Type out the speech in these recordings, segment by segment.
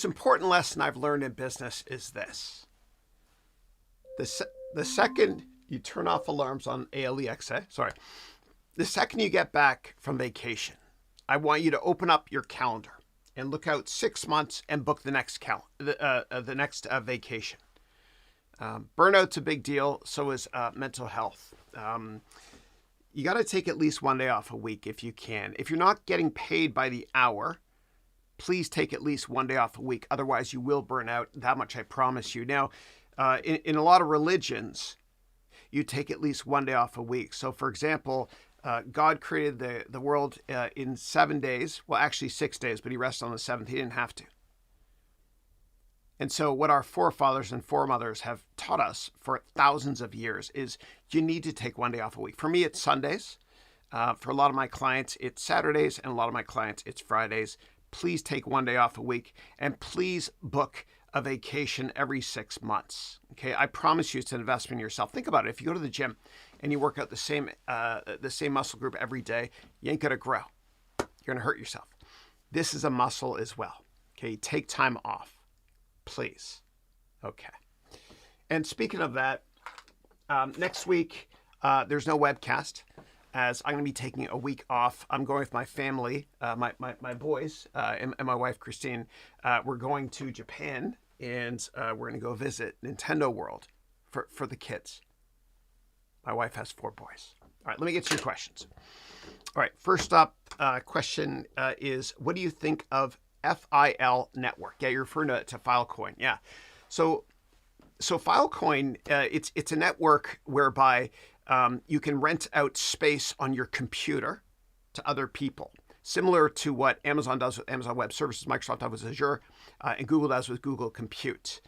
most important lesson I've learned in business is this. The second you turn off alarms on ALEXA, the second you get back from vacation, I want you to open up your calendar and look out 6 months and book the next vacation. Burnout's a big deal. So is mental health. You got to take at least 1 day off a week if you can. If you're not getting paid by the hour, please take at least 1 day off a week. Otherwise, you will burn out. That much I promise you. Now, in a lot of religions, you take at least 1 day off a week. So, for example, God created the world in 7 days. Well, actually 6 days, but he rested on the seventh. He didn't have to. And so what our forefathers and foremothers have taught us for thousands of years is you need to take 1 day off a week. For me, it's Sundays. For a lot of my clients, it's Saturdays. And a lot of my clients, it's Fridays. Please take 1 day off a week. And please book a vacation every 6 months. Okay, I promise you it's an investment in yourself. Think about it. If you go to the gym and you work out the same muscle group every day, you ain't gonna grow. You're gonna hurt yourself. This is a muscle as well. Okay, take time off, please. Okay. And speaking of that, next week there's no webcast, as I'm going to be taking a week off. I'm going with my family, my boys, and my wife Christine. We're going to Japan, and we're going to go visit Nintendo World for the kids. My wife has 4 boys. All right, let me get to your questions. All right, first up, question is, what do you think of FIL network? Yeah, you're referring to Filecoin. Yeah, so Filecoin, it's a network whereby you can rent out space on your computer to other people, similar to what Amazon does with Amazon Web Services, Microsoft does with Azure, and Google does with Google Compute.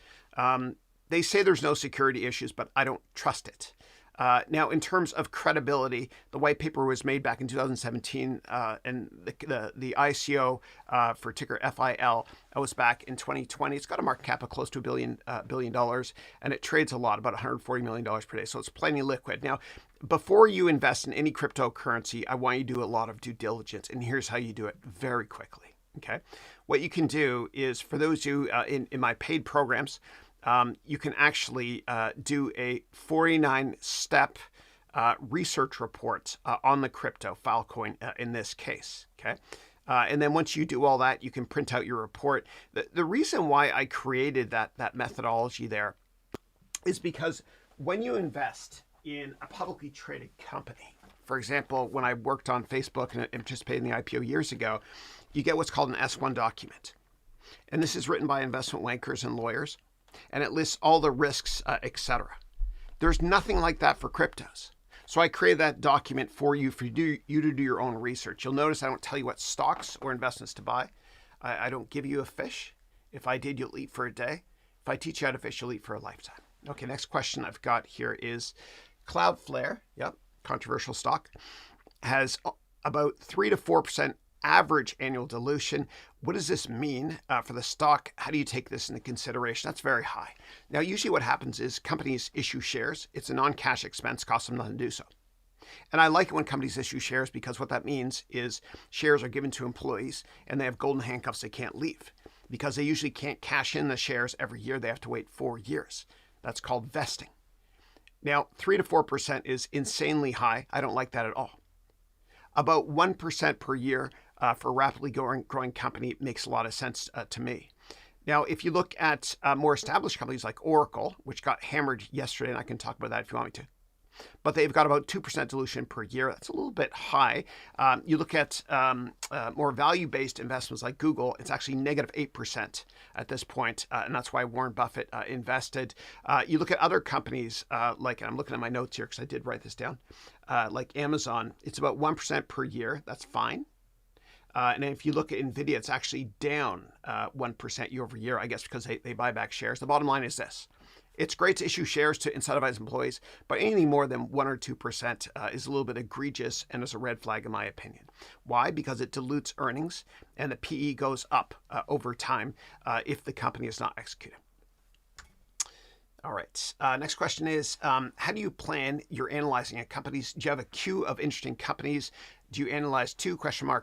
They say there's no security issues, but I don't trust it. Now, in terms of credibility, the white paper was made back in 2017, and the ICO for ticker FIL was back in 2020. It's got a market cap of close to $1 billion, and it trades a lot, about $140 million per day. So it's plenty liquid. Now, before you invest in any cryptocurrency, I want you to do a lot of due diligence, and here's how you do it very quickly. Okay, what you can do is, for those of you in my paid programs, you can actually do a 49-step research report on the crypto, Filecoin in this case, okay? And then once you do all that, you can print out your report. The reason why I created that methodology there is because when you invest in a publicly traded company, for example, when I worked on Facebook and participated in the IPO years ago, you get what's called an S1 document. And this is written by investment bankers and lawyers, and it lists all the risks, etc. There's nothing like that for cryptos. So I created that document for you to do your own research. You'll notice I don't tell you what stocks or investments to buy. I don't give you a fish. If I did, you'll eat for a day. If I teach you how to fish, you'll eat for a lifetime. Okay, next question I've got here is Cloudflare, yep, controversial stock, has about 3 to 4% average annual dilution. What does this mean for the stock? How do you take this into consideration? That's very high. Now, usually what happens is companies issue shares. It's a non-cash expense, costs them nothing to do so. And I like it when companies issue shares, because what that means is shares are given to employees and they have golden handcuffs they can't leave, because they usually can't cash in the shares every year. They have to wait 4 years. That's called vesting. Now, 3 to 4% is insanely high. I don't like that at all. About 1% per year for a rapidly growing company makes a lot of sense to me. Now, if you look at more established companies like Oracle, which got hammered yesterday, and I can talk about that if you want me to, but they've got about 2% dilution per year. That's a little bit high. You look at more value-based investments like Google, it's actually negative 8% at this point, and that's why Warren Buffett invested. You look at other companies like, and I'm looking at my notes here because I did write this down, like Amazon, it's about 1% per year. That's fine. And if you look at NVIDIA, it's actually down 1% year over year, I guess, because they buy back shares. The bottom line is this. It's great to issue shares to incentivize employees, but anything more than 1 or 2% is a little bit egregious and is a red flag in my opinion. Why? Because it dilutes earnings and the PE goes up over time if the company is not executed. All right. Next question is, how do you plan your analyzing at companies? Do you have a queue of interesting companies Do you analyze 2 ?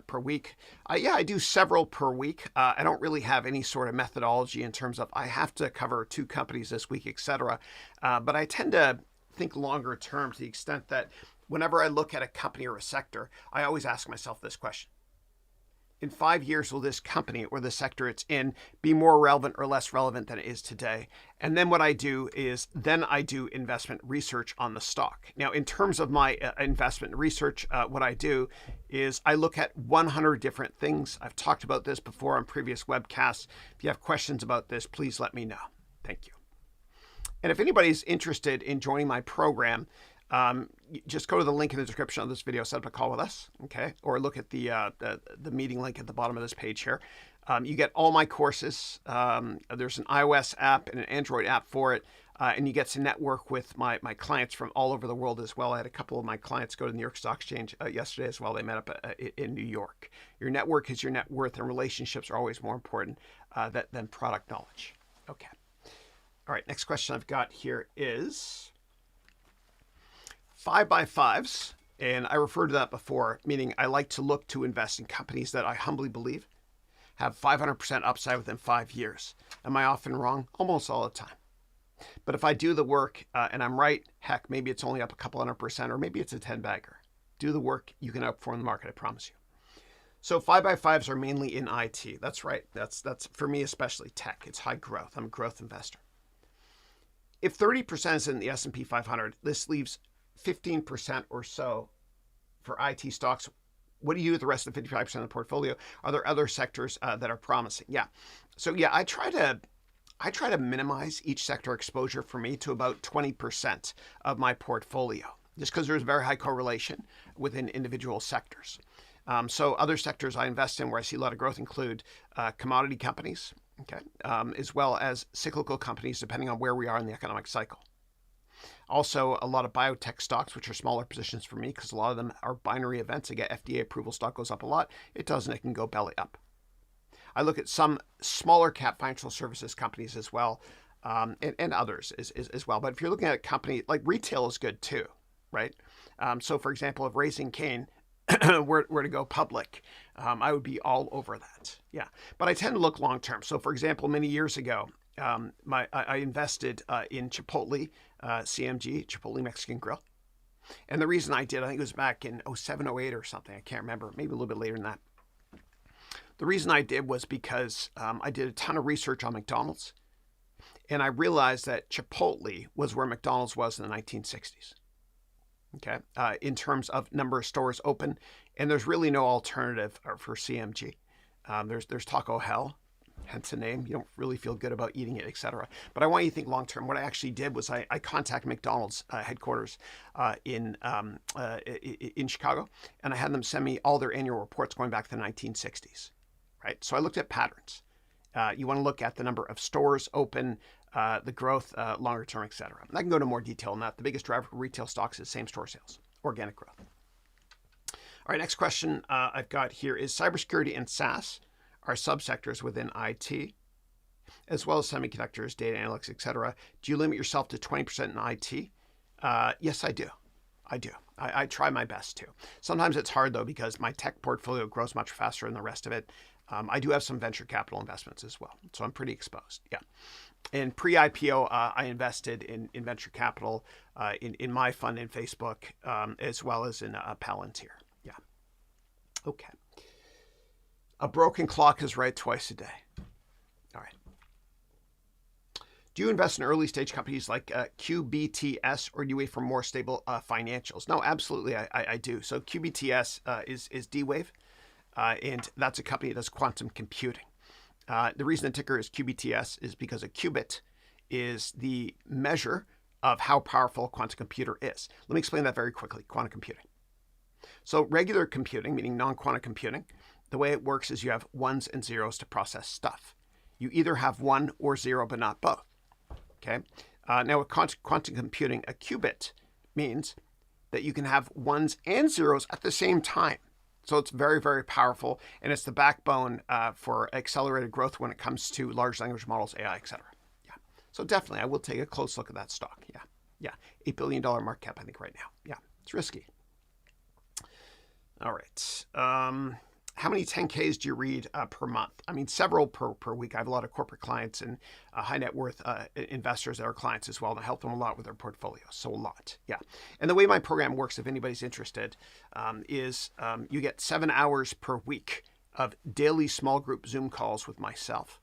Per week? Yeah, I do several per week. I don't really have any sort of methodology in terms of I have to cover 2 companies this week, etc. But I tend to think longer term to the extent that whenever I look at a company or a sector, I always ask myself this question. In 5 years, will this company or the sector it's in be more relevant or less relevant than it is today? And then what I do is I do investment research on the stock. Now, in terms of my investment research, what I do is I look at 100 different things. I've talked about this before on previous webcasts. If you have questions about this, please let me know. Thank you. And if anybody's interested in joining my program, just go to the link in the description of this video, set up a call with us, okay? Or look at the meeting link at the bottom of this page here. You get all my courses. There's an iOS app and an Android app for it, and you get to network with my clients from all over the world as well. I had a couple of my clients go to the New York Stock Exchange yesterday as well. They met up in New York. Your network is your net worth, and relationships are always more important than product knowledge. Okay. All right, next question I've got here is 5x5s, and I referred to that before, meaning I like to look to invest in companies that I humbly believe have 500% upside within 5 years. Am I often wrong? Almost all the time. But if I do the work and I'm right, heck, maybe it's only up a couple 100%, or maybe it's a 10-bagger. Do the work, you can outperform the market, I promise you. So 5x5s are mainly in IT. That's right. That's for me, especially tech. It's high growth. I'm a growth investor. If 30% is in the S&P 500, this leaves 15% or so for IT stocks. What do you do with the rest of the 55% of the portfolio? Are there other sectors that are promising? Yeah. So yeah, I try to minimize each sector exposure for me to about 20% of my portfolio, just because there's very high correlation within individual sectors. So other sectors I invest in where I see a lot of growth include commodity companies, okay, as well as cyclical companies, depending on where we are in the economic cycle. Also, a lot of biotech stocks, which are smaller positions for me because a lot of them are binary events. They get FDA approval, stock goes up a lot. It doesn't, it can go belly up. I look at some smaller cap financial services companies as well, and others as well. But if you're looking at a company, like retail is good too, right? So for example, if Raising Cane were to go public, I would be all over that. Yeah, but I tend to look long term. So for example, many years ago, I invested in Chipotle, CMG, Chipotle Mexican Grill. And the reason I did, I think it was back in 07, 08 or something. I can't remember, maybe a little bit later than that. The reason I did was because I did a ton of research on McDonald's, and I realized that Chipotle was where McDonald's was in the 1960s. Okay, in terms of number of stores open, and there's really no alternative for CMG. There's Taco Hell, hence the name. You don't really feel good about eating it, etc. But I want you to think long term. What I actually did was I contacted McDonald's headquarters in Chicago, and I had them send me all their annual reports going back to the 1960s. Right. So I looked at patterns. You want to look at the number of stores open, the growth, longer term, etc. I can go into more detail on that. The biggest driver for retail stocks is same store sales, organic growth. All right, next question I've got here is cybersecurity and SaaS are subsectors within IT, as well as semiconductors, data analytics, etc. Do you limit yourself to 20% in IT? Yes, I do. I try my best to. Sometimes it's hard though because my tech portfolio grows much faster than the rest of it. I do have some venture capital investments as well, so I'm pretty exposed. Yeah. And pre-IPO, I invested in venture capital in my fund in Facebook, as well as in Palantir. Yeah. Okay. A broken clock is right twice a day. All right. Do you invest in early stage companies like QBTS, or do you wait for more stable financials? No, absolutely, I do. So QBTS is D-Wave, and that's a company that does quantum computing. The reason the ticker is QBTS is because a qubit is the measure of how powerful a quantum computer is. Let me explain that very quickly, quantum computing. So regular computing, meaning non-quantum computing, the way it works is you have ones and zeros to process stuff. You either have one or zero, but not both. Okay. Now with quantum computing, a qubit means that you can have ones and zeros at the same time. So it's very, very powerful, and it's the backbone for accelerated growth when it comes to large language models, AI, etc. Yeah. So definitely, I will take a close look at that stock. Yeah. $8 billion market cap, I think, right now. Yeah. It's risky. All right. How many 10Ks do you read per month? I mean, several per week. I have a lot of corporate clients and high net worth investors that are clients as well, and I help them a lot with their portfolios. So a lot, yeah. And the way my program works, if anybody's interested, is you get 7 hours per week of daily small group Zoom calls with myself.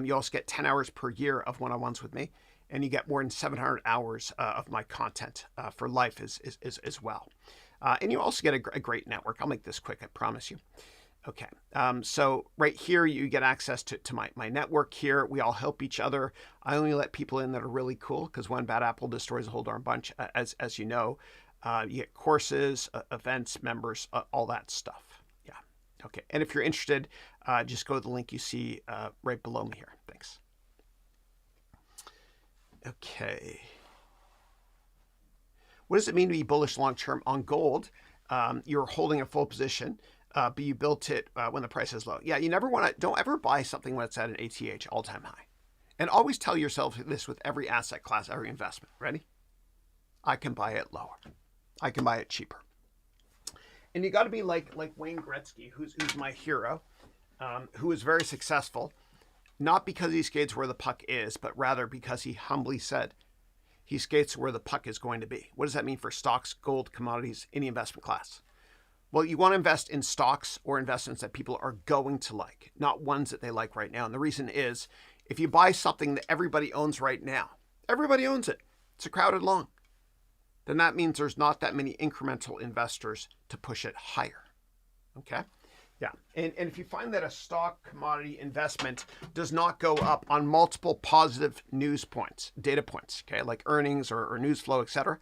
You also get 10 hours per year of one-on-ones with me, and you get more than 700 hours of my content for life as well. And you also get a great network. I'll make this quick, I promise you. Okay, so right here, you get access to my network here. We all help each other. I only let people in that are really cool, because one bad apple destroys a whole darn bunch, as you know. You get courses, events, members, all that stuff. Yeah, okay. And if you're interested, just go to the link you see right below me here. Thanks. Okay. What does it mean to be bullish long-term on gold? You're holding a full position, but you built it when the price is low. Yeah, you never want to, don't ever buy something when it's at an ATH, all-time high. And always tell yourself this with every asset class, every investment. Ready? I can buy it lower. I can buy it cheaper. And you got to be like Wayne Gretzky, who's my hero, who is very successful, not because he skates where the puck is, but rather because he humbly said, he skates where the puck is going to be. What does that mean for stocks, gold, commodities, any investment class? Well, you want to invest in stocks or investments that people are going to like, not ones that they like right now. And the reason is, if you buy something that everybody owns right now, everybody owns it, it's a crowded long, then that means there's not that many incremental investors to push it higher. Okay? Yeah, and if you find that a stock commodity investment does not go up on multiple positive news points, data points, okay, like earnings or news flow, etc.,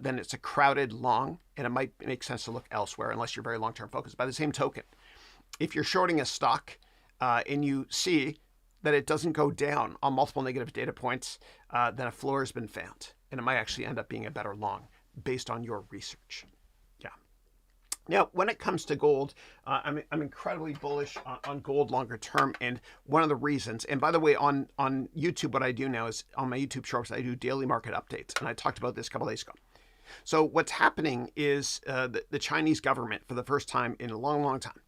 then it's a crowded long, and it might make sense to look elsewhere unless you're very long-term focused. By the same token, if you're shorting a stock and you see that it doesn't go down on multiple negative data points, then a floor has been found, and it might actually end up being a better long based on your research. Now, when it comes to gold, I'm incredibly bullish on gold longer term. And one of the reasons, and by the way, on YouTube, what I do now is on my YouTube shorts, I do daily market updates. And I talked about this a couple days ago. So what's happening is the Chinese government, for the first time in a long, long time,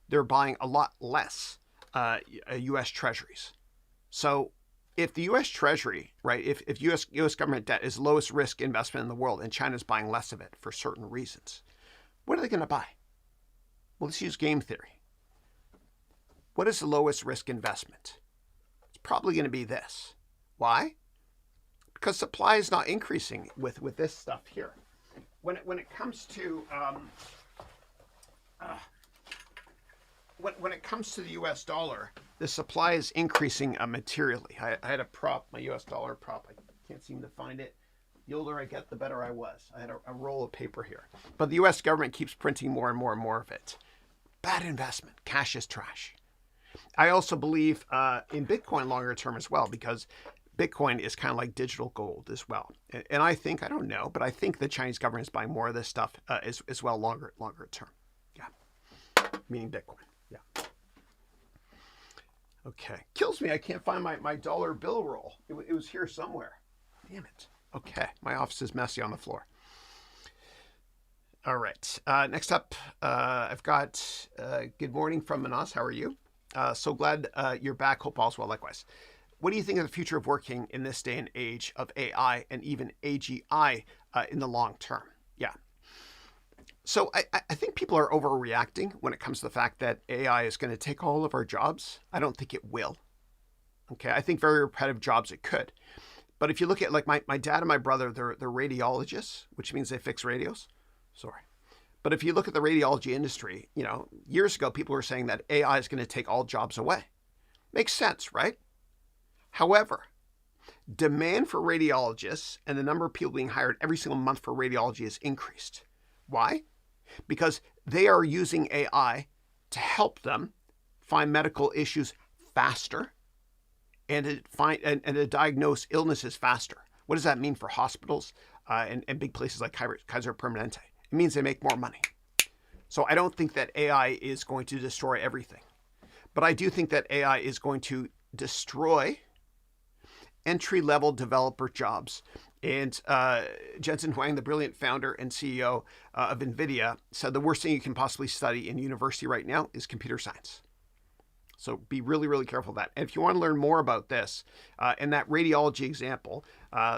they're buying a lot less U.S. treasuries. So if the U.S. Treasury, right, if U.S. government debt is lowest risk investment in the world and China's buying less of it for certain reasons, what are they going to buy? Well, let's use game theory. What is the lowest risk investment? It's probably going to be this. Why? Because supply is not increasing with this stuff here. When it comes to when it comes to the U.S. dollar, the supply is increasing materially. I had a prop, my U.S. dollar prop. I can't seem to find it. The older I get, the better I was. I had a roll of paper here. But the U.S. government keeps printing more and more and more of it. Bad investment. Cash is trash. I also believe in Bitcoin longer term as well, because Bitcoin is kind of like digital gold as well. And I think, I don't know, but I think the Chinese government is buying more of this stuff as well longer term. Yeah. Meaning Bitcoin. Yeah. Okay. Kills me. I can't find my dollar bill roll. It was here somewhere. Damn it. Okay, my office is messy on the floor. All right, next up, I've got good morning from Manas. How are you? So glad you're back. Hope all's well. Likewise. What do you think of the future of working in this day and age of AI and even AGI in the long term? Yeah. So I think people are overreacting when it comes to the fact that AI is going to take all of our jobs. I don't think it will. Okay, I think very repetitive jobs it could. But if you look at like my dad and my brother, they're radiologists, which means they fix radios. Sorry. But if you look at the radiology industry, you know, years ago, people were saying that AI is going to take all jobs away. Makes sense, right? However, demand for radiologists and the number of people being hired every single month for radiology has increased. Why? Because they are using AI to help them find medical issues faster and to diagnose illnesses faster. What does that mean for hospitals and big places like Kaiser Permanente? It means they make more money. So I don't think that AI is going to destroy everything. But I do think that AI is going to destroy entry-level developer jobs And Jensen Huang, the brilliant founder and CEO of NVIDIA, said the worst thing you can possibly study in university right now is computer science. So be really, really careful of that. And if you want to learn more about this, and that radiology example,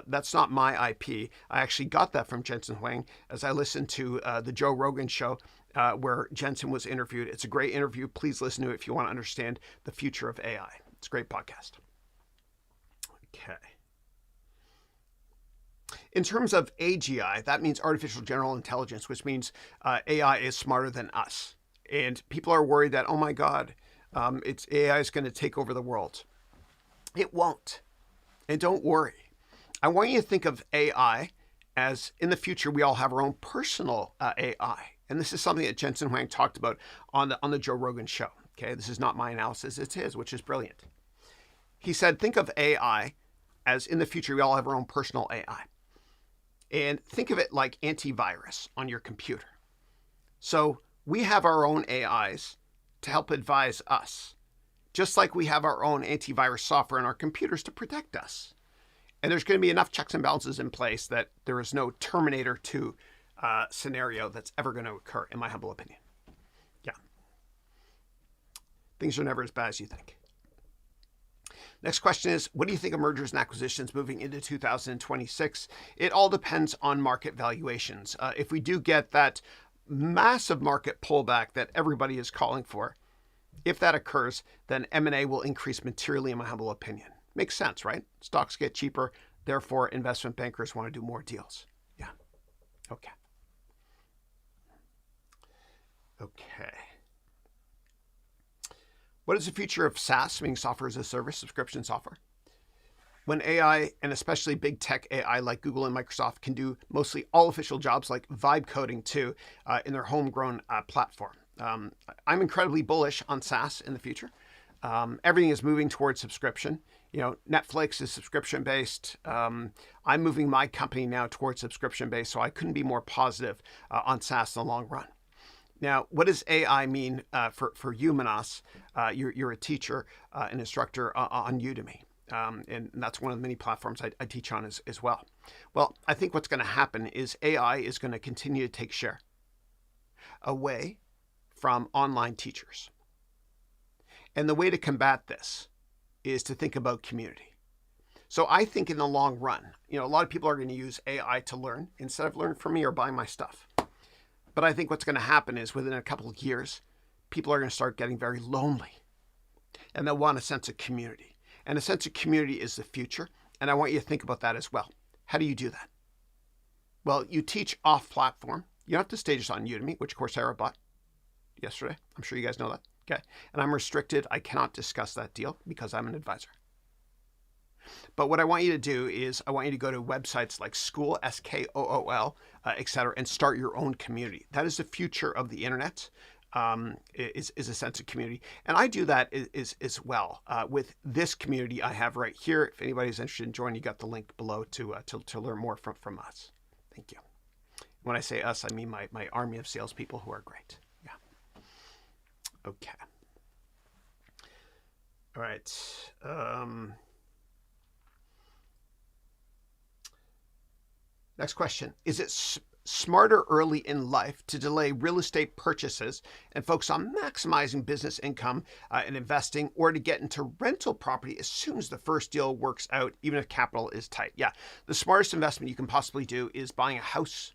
that's not my IP. I actually got that from Jensen Huang as I listened to the Joe Rogan show where Jensen was interviewed. It's a great interview. Please listen to it if you want to understand the future of AI. It's a great podcast. Okay. In terms of AGI, that means artificial general intelligence, which means AI is smarter than us. And people are worried that, oh my God, it's AI is going to take over the world. It won't. And don't worry. I want you to think of AI as in the future, we all have our own personal AI. And this is something that Jensen Huang talked about on the Joe Rogan show. Okay, this is not my analysis, it's his, which is brilliant. He said, think of AI as in the future, we all have our own personal AI. And think of it like antivirus on your computer. So we have our own AIs to help advise us, just like we have our own antivirus software in our computers to protect us. And there's going to be enough checks and balances in place that there is no Terminator 2 scenario that's ever going to occur, in my humble opinion. Yeah. Things are never as bad as you think. Next question is, what do you think of mergers and acquisitions moving into 2026? It all depends on market valuations. If we do get that massive market pullback that everybody is calling for, if that occurs, then M&A will increase materially, in my humble opinion. Makes sense, right? Stocks get cheaper, therefore investment bankers want to do more deals. Yeah. Okay. Okay. What is the future of SaaS, meaning software as a service, subscription software? When AI, and especially big tech AI like Google and Microsoft, can do mostly all official jobs like vibe coding too in their homegrown platform. I'm incredibly bullish on SaaS in the future. Everything is moving towards subscription. You know, Netflix is subscription-based. I'm moving my company now towards subscription-based, so I couldn't be more positive on SaaS in the long run. Now, what does AI mean for you, Manas? You're a teacher, an instructor on Udemy. And that's one of the many platforms I teach on as well. Well, I think what's going to happen is AI is going to continue to take share away from online teachers. And the way to combat this is to think about community. So I think in the long run, you know, a lot of people are going to use AI to learn instead of learning from me or buying my stuff. But I think what's going to happen is within a couple of years, people are going to start getting very lonely. And they'll want a sense of community. And a sense of community is the future. And I want you to think about that as well. How do you do that? Well, you teach off-platform. You don't have to stage this on Udemy, which Coursera bought yesterday. I'm sure you guys know that. Okay. And I'm restricted. I cannot discuss that deal because I'm an advisor. But what I want you to do is I want you to go to websites like School, SKOOL, et cetera, and start your own community. That is the future of the internet, is a sense of community. And I do that as well with this community I have right here. If anybody's interested in joining, you got the link below to learn more from us. Thank you. When I say us, I mean my army of salespeople who are great. Yeah. Okay. All right. Next question. Is it smarter early in life to delay real estate purchases and focus on maximizing business income and investing, or to get into rental property as soon as the first deal works out, even if capital is tight? Yeah, the smartest investment you can possibly do is buying a house,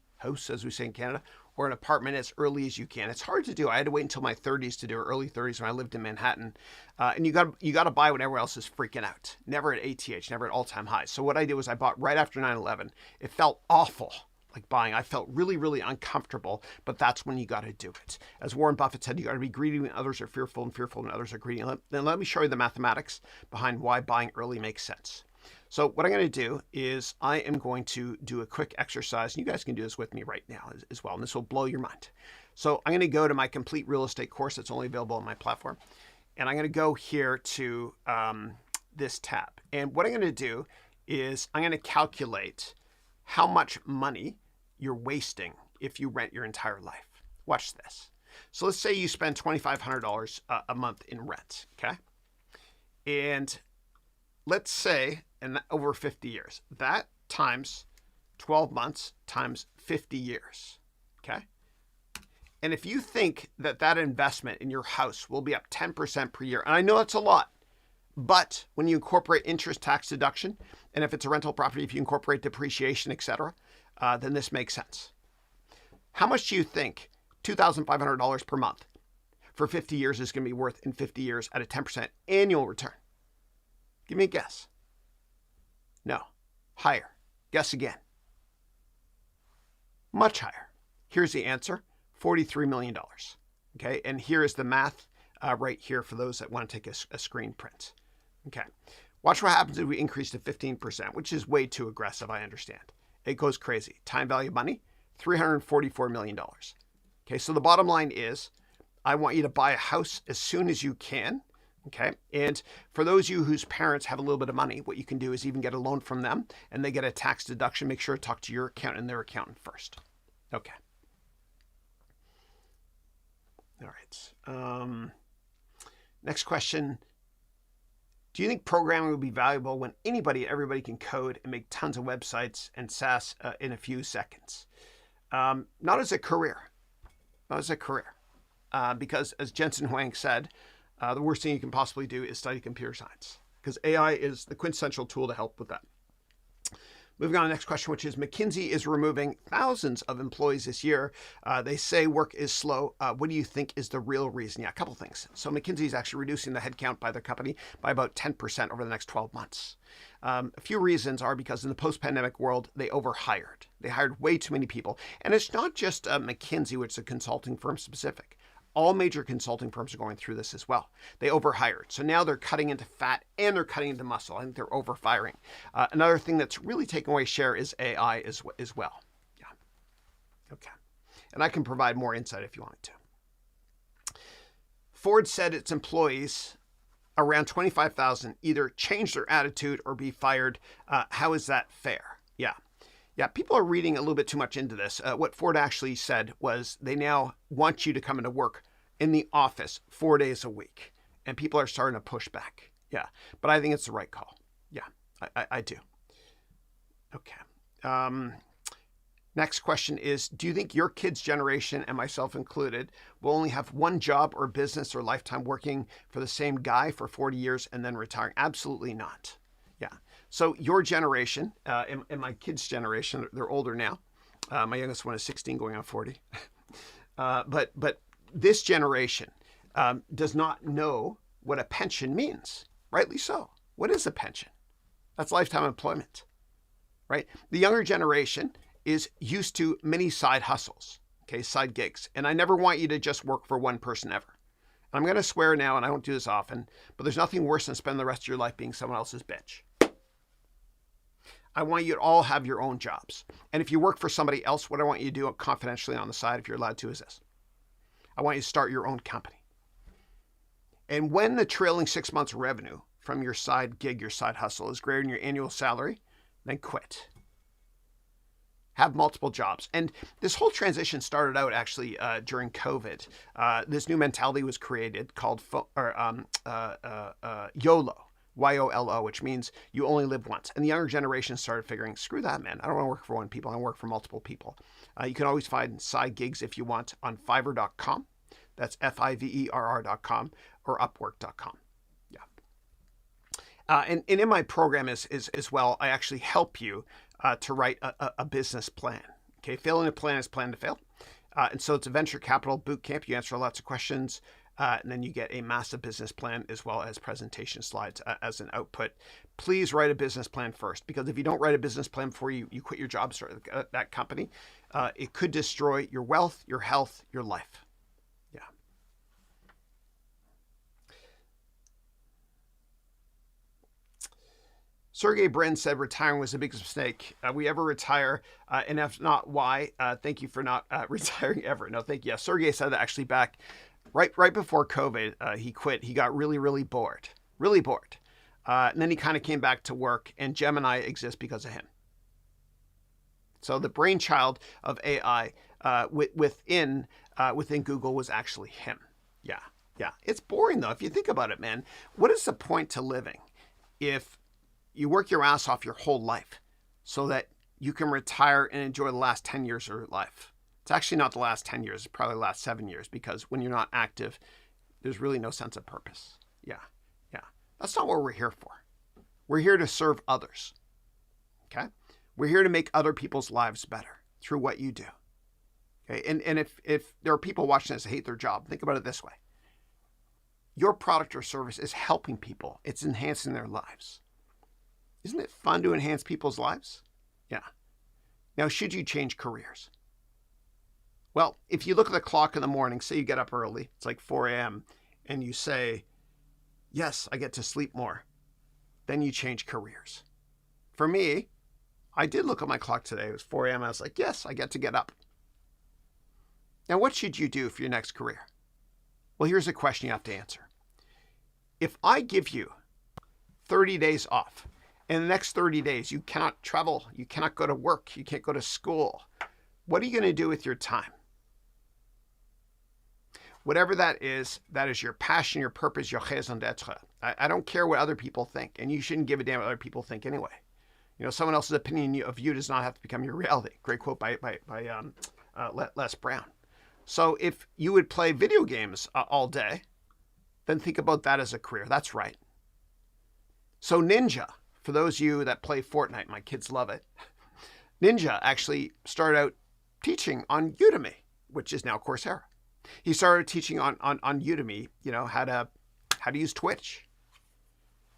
as we say in Canada, or an apartment as early as you can. It's hard to do. I had to wait until my 30s to do it, early 30s when I lived in Manhattan. And you got to buy when everyone else is freaking out. Never at ATH, never at all-time highs. So what I did was I bought right after 9/11. It felt awful, like buying. I felt really, really uncomfortable, but that's when you got to do it. As Warren Buffett said, you got to be greedy when others are fearful and fearful when others are greedy. Then let me show you the mathematics behind why buying early makes sense. So what I'm going to do is I am going to do a quick exercise. And you guys can do this with me right now as well, and this will blow your mind. So I'm going to go to my complete real estate course that's only available on my platform. And I'm going to go here to this tab. And what I'm going to do is I'm going to calculate how much money you're wasting if you rent your entire life. Watch this. So let's say you spend $2,500 a month in rent, okay? And let's say, and over 50 years, that times 12 months times 50 years. Okay. And if you think that that investment in your house will be up 10% per year, and I know that's a lot, but when you incorporate interest tax deduction, and if it's a rental property, if you incorporate depreciation, etc., then this makes sense. How much do you think $2,500 per month for 50 years is going to be worth in 50 years at a 10% annual return? Give me a guess. No. Higher. Guess again. Much higher. Here's the answer. $43 million. Okay, and here is the math right here for those that want to take a screen print. Okay, watch what happens if we increase to 15%, which is way too aggressive, I understand. It goes crazy. Time value of money, $344 million. Okay, so the bottom line is I want you to buy a house as soon as you can. Okay, and for those of you whose parents have a little bit of money, what you can do is even get a loan from them and they get a tax deduction. Make sure to talk to your accountant and their accountant first. Okay. All right. Next question. Do you think programming would be valuable when everybody can code and make tons of websites and SaaS in a few seconds? Not as a career. Not as a career. Because as Jensen Huang said, the worst thing you can possibly do is study computer science, because AI is the quintessential tool to help with that. Moving on to the next question, which is McKinsey is removing thousands of employees this year. They say work is slow. What do you think is the real reason? Yeah, a couple things. So McKinsey is actually reducing the headcount by their company by about 10% over the next 12 months. A few reasons are because in the post-pandemic world, they overhired. They hired way too many people. And it's not just McKinsey, which is a consulting firm specific. All major consulting firms are going through this as well. They overhired. So now they're cutting into fat and they're cutting into muscle. I think they're overfiring. Another thing that's really taking away share is AI as well. Yeah. Okay. And I can provide more insight if you want to. Ford said its employees, around 25,000, either change their attitude or be fired. How is that fair? Yeah. Yeah, people are reading a little bit too much into this. What Ford actually said was they now want you to come into work in the office 4 days a week. And people are starting to push back. Yeah, but I think it's the right call. Yeah, I do. Okay. Next question is, do you think your kids' generation, and myself included, will only have one job or business or lifetime working for the same guy for 40 years and then retiring? Absolutely not. Yeah. So your generation and my kids' generation, they're older now. My youngest one is 16 going on 40. But this generation does not know what a pension means. Rightly so. What is a pension? That's lifetime employment, right? The younger generation is used to many side hustles, okay, side gigs. And I never want you to just work for one person ever. I'm going to swear now, and I don't do this often, but there's nothing worse than spending the rest of your life being someone else's bitch. I want you to all have your own jobs. And if you work for somebody else, what I want you to do confidentially on the side, if you're allowed to, is this. I want you to start your own company. And when the trailing 6 months revenue from your side gig, your side hustle is greater than your annual salary, then quit. Have multiple jobs. And this whole transition started out actually during COVID. This new mentality was created called YOLO. YOLO, which means you only live once. And the younger generation started figuring, screw that, man. I don't want to work for one people. I want to work for multiple people. You can always find side gigs if you want on Fiverr.com. That's Fiverr.com or Upwork.com. Yeah. And in my program as well, I actually help you to write a business plan. Okay. Failing a plan is plan to fail. And so it's a venture capital boot camp. You answer lots of questions. And then you get a massive business plan as well as presentation slides as an output. Please write a business plan first, because if you don't write a business plan before you quit your job, start that company, it could destroy your wealth, your health, your life. Yeah. Sergey Brin said retiring was the biggest mistake. We ever retire? And if not, why? Thank you for not retiring ever. No, thank you. Yeah, Sergey said that actually back right before COVID, he quit. He got really bored. And then he kind of came back to work, and Gemini exists because of him. So the brainchild of AI within Google was actually him. Yeah. It's boring though. If you think about it, man, what is the point to living if you work your ass off your whole life so that you can retire and enjoy the last 10 years of your life. It's actually not the last 10 years, it's probably the last 7 years, because when you're not active, there's really no sense of purpose. Yeah. That's not what we're here for. We're here to serve others. Okay? We're here to make other people's lives better through what you do. Okay? And if there are people watching this that hate their job, think about it this way. Your product or service is helping people. It's enhancing their lives. Isn't it fun to enhance people's lives? Yeah. Now, should you change careers? Well, if you look at the clock in the morning, say you get up early, it's like 4 a.m., and you say, yes, I get to sleep more, then you change careers. For me, I did look at my clock today. It was 4 a.m. I was like, yes, I get to get up. Now, what should you do for your next career? Well, here's a question you have to answer. If I give you 30 days off, in the next 30 days, you cannot travel, you cannot go to work, you can't go to school, what are you going to do with your time? Whatever that is your passion, your purpose, your raison d'être. I don't care what other people think, and you shouldn't give a damn what other people think anyway. You know, someone else's opinion of you does not have to become your reality. Great quote by Les Brown. So if you would play video games all day, then think about that as a career. That's right. So Ninja, for those of you that play Fortnite, my kids love it. Ninja actually started out teaching on Udemy, which is now Coursera. He started teaching on Udemy, you know, how to use Twitch.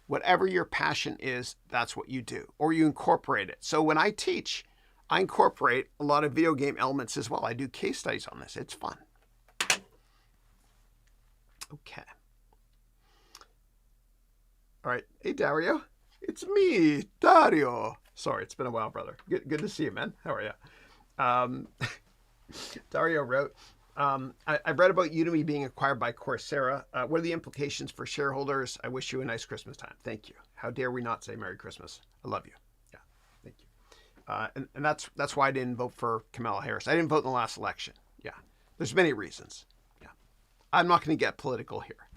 Whatever your passion is, that's what you do, or you incorporate it. So when I teach, I incorporate a lot of video game elements as well. I do case studies on this. It's fun. Okay. All right. Hey, Dario. It's me, Dario. Sorry, it's been a while, brother. Good to see you, man. How are you? Dario wrote, I've read about Udemy being acquired by Coursera. What are the implications for shareholders? I wish you a nice Christmas time. Thank you. How dare we not say Merry Christmas? I love you. Yeah, thank you. And that's why I didn't vote for Kamala Harris. I didn't vote in the last election. Yeah, there's many reasons. Yeah, I'm not going to get political here.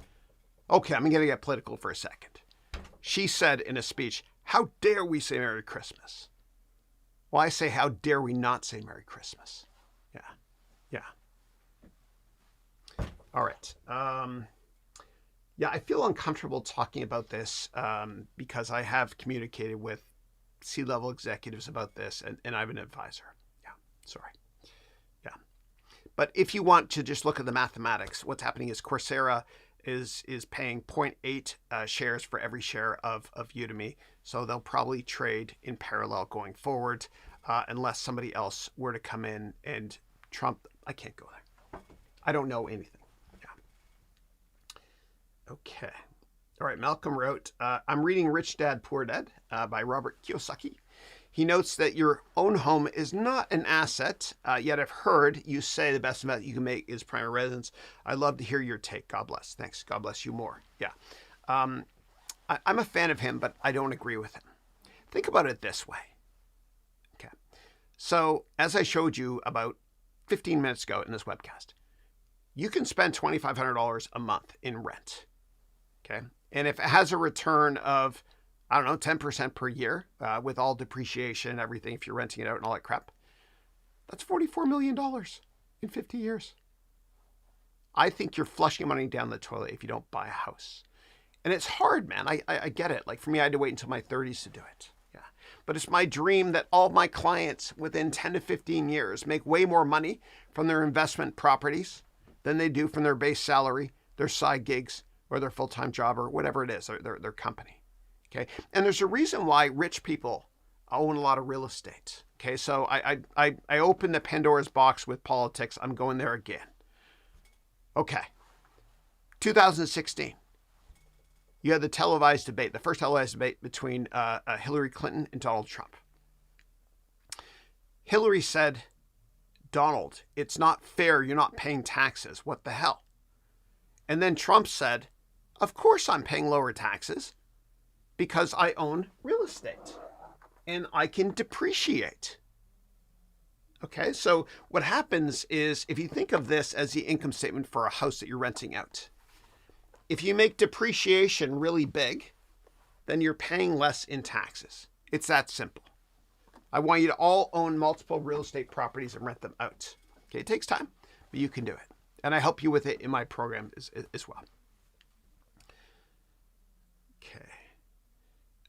Okay, I'm going to get political for a second. She said in a speech, how dare we say Merry Christmas? Well, I say, how dare we not say Merry Christmas? Yeah. All right. Yeah, I feel uncomfortable talking about this because I have communicated with C-level executives about this, and I have an advisor. Yeah, sorry. Yeah. But if you want to just look at the mathematics, what's happening is Coursera is paying 0.8 shares for every share of Udemy. So they'll probably trade in parallel going forward unless somebody else were to come in and Trump. I can't go there. I don't know anything. Okay. All right. Malcolm wrote, I'm reading Rich Dad, Poor Dad by Robert Kiyosaki. He notes that your own home is not an asset, yet I've heard you say the best investment you can make is primary residence. I'd love to hear your take. God bless. Thanks. God bless you more. Yeah. I'm a fan of him, but I don't agree with him. Think about it this way. Okay. So as I showed you about 15 minutes ago in this webcast, you can spend $2,500 a month in rent. Okay. And if it has a return of, I don't know, 10% per year with all depreciation and everything, if you're renting it out and all that crap, that's $44 million in 50 years. I think you're flushing money down the toilet if you don't buy a house. And it's hard, man. I get it. Like for me, I had to wait until my 30s to do it. Yeah. But it's my dream that all my clients within 10 to 15 years make way more money from their investment properties than they do from their base salary, their side gigs, or their full-time job, or whatever it is, their company. Okay. And there's a reason why rich people own a lot of real estate. Okay. So I opened the Pandora's box with politics. I'm going there again. Okay. 2016. You had the televised debate, the first televised debate between Hillary Clinton and Donald Trump. Hillary said, Donald, it's not fair. You're not paying taxes. What the hell? And then Trump said, of course I'm paying lower taxes because I own real estate and I can depreciate. Okay, so what happens is if you think of this as the income statement for a house that you're renting out, if you make depreciation really big, then you're paying less in taxes. It's that simple. I want you to all own multiple real estate properties and rent them out. Okay, it takes time, but you can do it. And I help you with it in my program as well. Okay.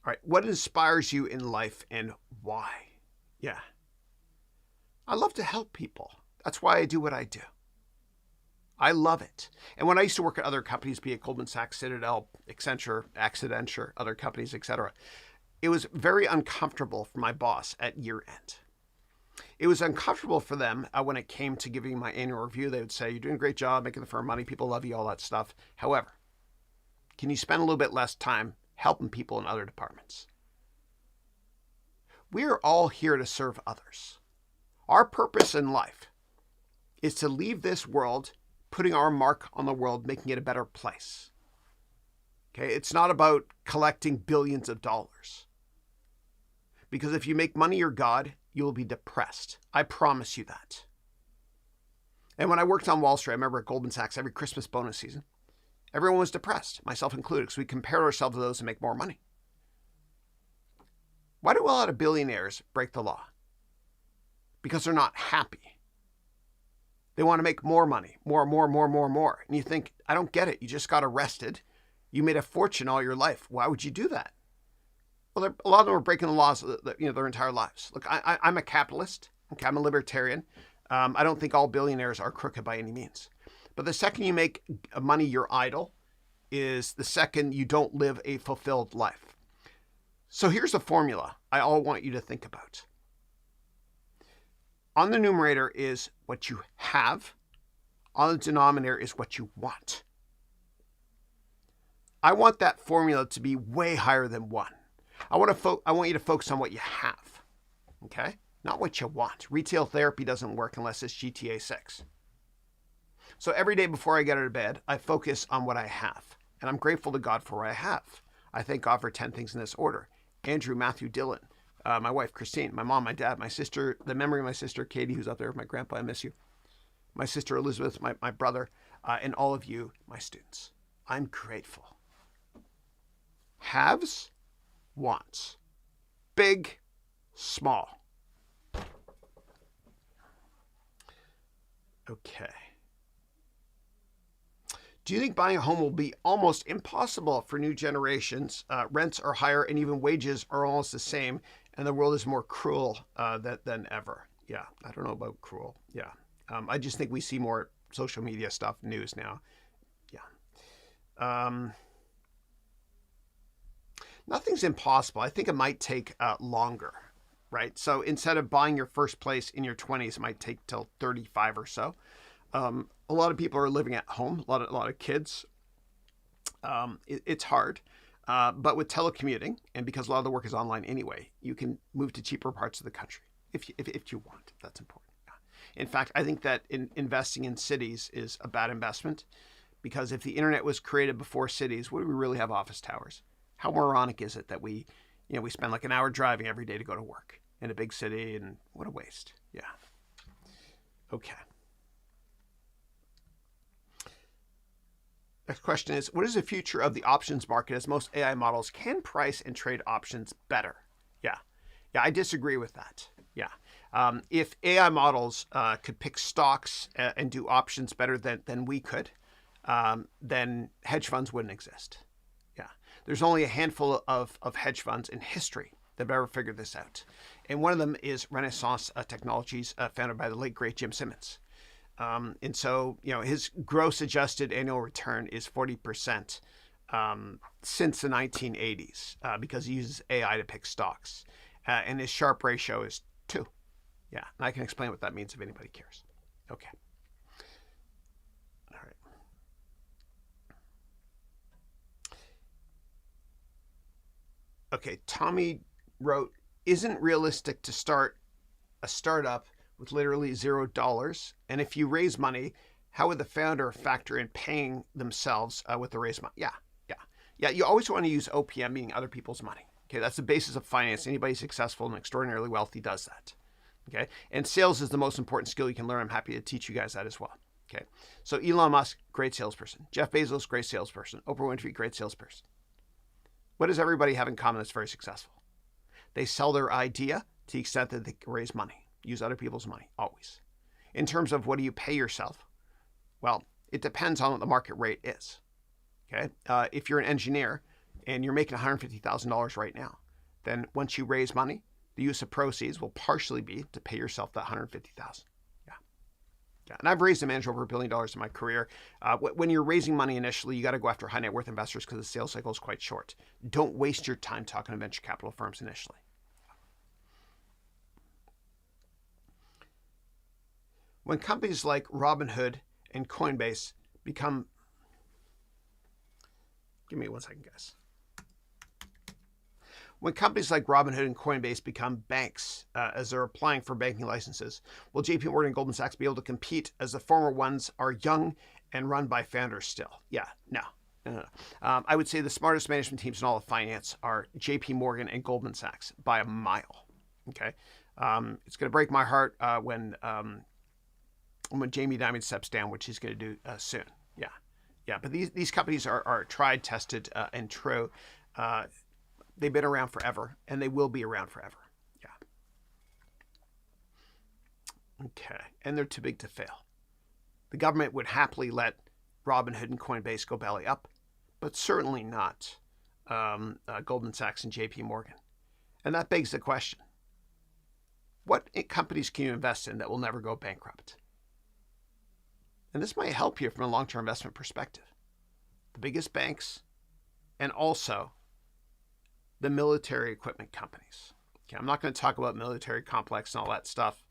All right, what inspires you in life and why? Yeah. I love to help people. That's why I do what I do. I love it. And when I used to work at other companies, be it Goldman Sachs, Citadel, Accenture, other companies, etc., it was very uncomfortable for my boss at year end. It was uncomfortable for them when it came to giving my annual review. They would say, you're doing a great job making the firm money. People love you, all that stuff. However, can you spend a little bit less time helping people in other departments? We are all here to serve others. Our purpose in life is to leave this world putting our mark on the world, making it a better place. Okay, it's not about collecting billions of dollars. Because if you make money your God, you will be depressed. I promise you that. And when I worked on Wall Street, I remember at Goldman Sachs, every Christmas bonus season, everyone was depressed, myself included, because we compared ourselves to those who make more money. Why do a lot of billionaires break the law? Because they're not happy. They want to make more money, more. And you think, I don't get it. You just got arrested. You made a fortune all your life. Why would you do that? Well, a lot of them are breaking the laws, their entire lives. Look, I'm a capitalist. Okay, I'm a libertarian. I don't think all billionaires are crooked by any means. But the second you make money your idol is the second you don't live a fulfilled life. So here's a formula I all want you to think about. On the numerator is what you have. On the denominator is what you want. I want that formula to be way higher than 1. I want you to focus on what you have, okay? Not what you want. Retail therapy doesn't work unless it's GTA 6. So every day before I get out of bed, I focus on what I have. And I'm grateful to God for what I have. I thank God for 10 things in this order. Andrew, Matthew, Dylan, my wife, Christine, my mom, my dad, my sister, the memory of my sister, Katie, who's up there, my grandpa, I miss you. My sister, Elizabeth, my brother, and all of you, my students. I'm grateful. Haves, wants. Big, small. Okay. Do you think buying a home will be almost impossible for new generations? Rents are higher and even wages are almost the same, and the world is more cruel than ever. Yeah, I don't know about cruel. Yeah. I just think we see more social media stuff, news now. Yeah. Nothing's impossible. I think it might take longer, right? So instead of buying your first place in your 20s, it might take till 35 or so. A lot of people are living at home, a lot of kids. It's hard. But with telecommuting, and because a lot of the work is online anyway, you can move to cheaper parts of the country if you want. That's important. Yeah. In fact, I think that investing in cities is a bad investment, because if the internet was created before cities, would we really have office towers? How moronic is it that we spend like an hour driving every day to go to work in a big city, and what a waste. Yeah. Okay. Next question is, what is the future of the options market as most AI models can price and trade options better? Yeah, I disagree with that. Yeah. If AI models could pick stocks and do options better than we could, then hedge funds wouldn't exist. Yeah. There's only a handful of hedge funds in history that have ever figured this out. And one of them is Renaissance Technologies, founded by the late, great Jim Simmons. And so, his gross adjusted annual return is 40% since the 1980s because he uses AI to pick stocks. And his Sharpe ratio is 2. Yeah, and I can explain what that means if anybody cares. Okay. All right. Okay, Tommy wrote, isn't realistic to start a startup with literally $0. And if you raise money, how would the founder factor in paying themselves with the raised money? Yeah. You always want to use OPM, meaning other people's money. Okay, that's the basis of finance. Anybody successful and extraordinarily wealthy does that. Okay, and sales is the most important skill you can learn. I'm happy to teach you guys that as well. Okay, so Elon Musk, great salesperson. Jeff Bezos, great salesperson. Oprah Winfrey, great salesperson. What does everybody have in common that's very successful? They sell their idea to the extent that they can raise money. Use other people's money, always. In terms of what do you pay yourself? Well, it depends on what the market rate is. Okay, if you're an engineer and you're making $150,000 right now, then once you raise money, the use of proceeds will partially be to pay yourself that $150,000. Yeah, and I've raised and managed over $1 billion in my career. When you're raising money initially, you got to go after high net worth investors because the sales cycle is quite short. Don't waste your time talking to venture capital firms initially. When companies like Robinhood and Coinbase become, give me 1 second, guys. When companies like Robinhood and Coinbase become banks as they're applying for banking licenses, will JP Morgan and Goldman Sachs be able to compete as the former ones are young and run by founders still? Yeah, no. I would say the smartest management teams in all of finance are JP Morgan and Goldman Sachs by a mile. Okay, it's going to break my heart when Jamie Dimon steps down, which he's going to do soon. Yeah. But these companies are tried, tested, and true. They've been around forever, and they will be around forever. Yeah. Okay. And they're too big to fail. The government would happily let Robinhood and Coinbase go belly up, but certainly not Goldman Sachs and JP Morgan. And that begs the question, what companies can you invest in that will never go bankrupt? And this might help you from a long-term investment perspective. The biggest banks and also the military equipment companies. Okay, I'm not going to talk about military complex and all that stuff.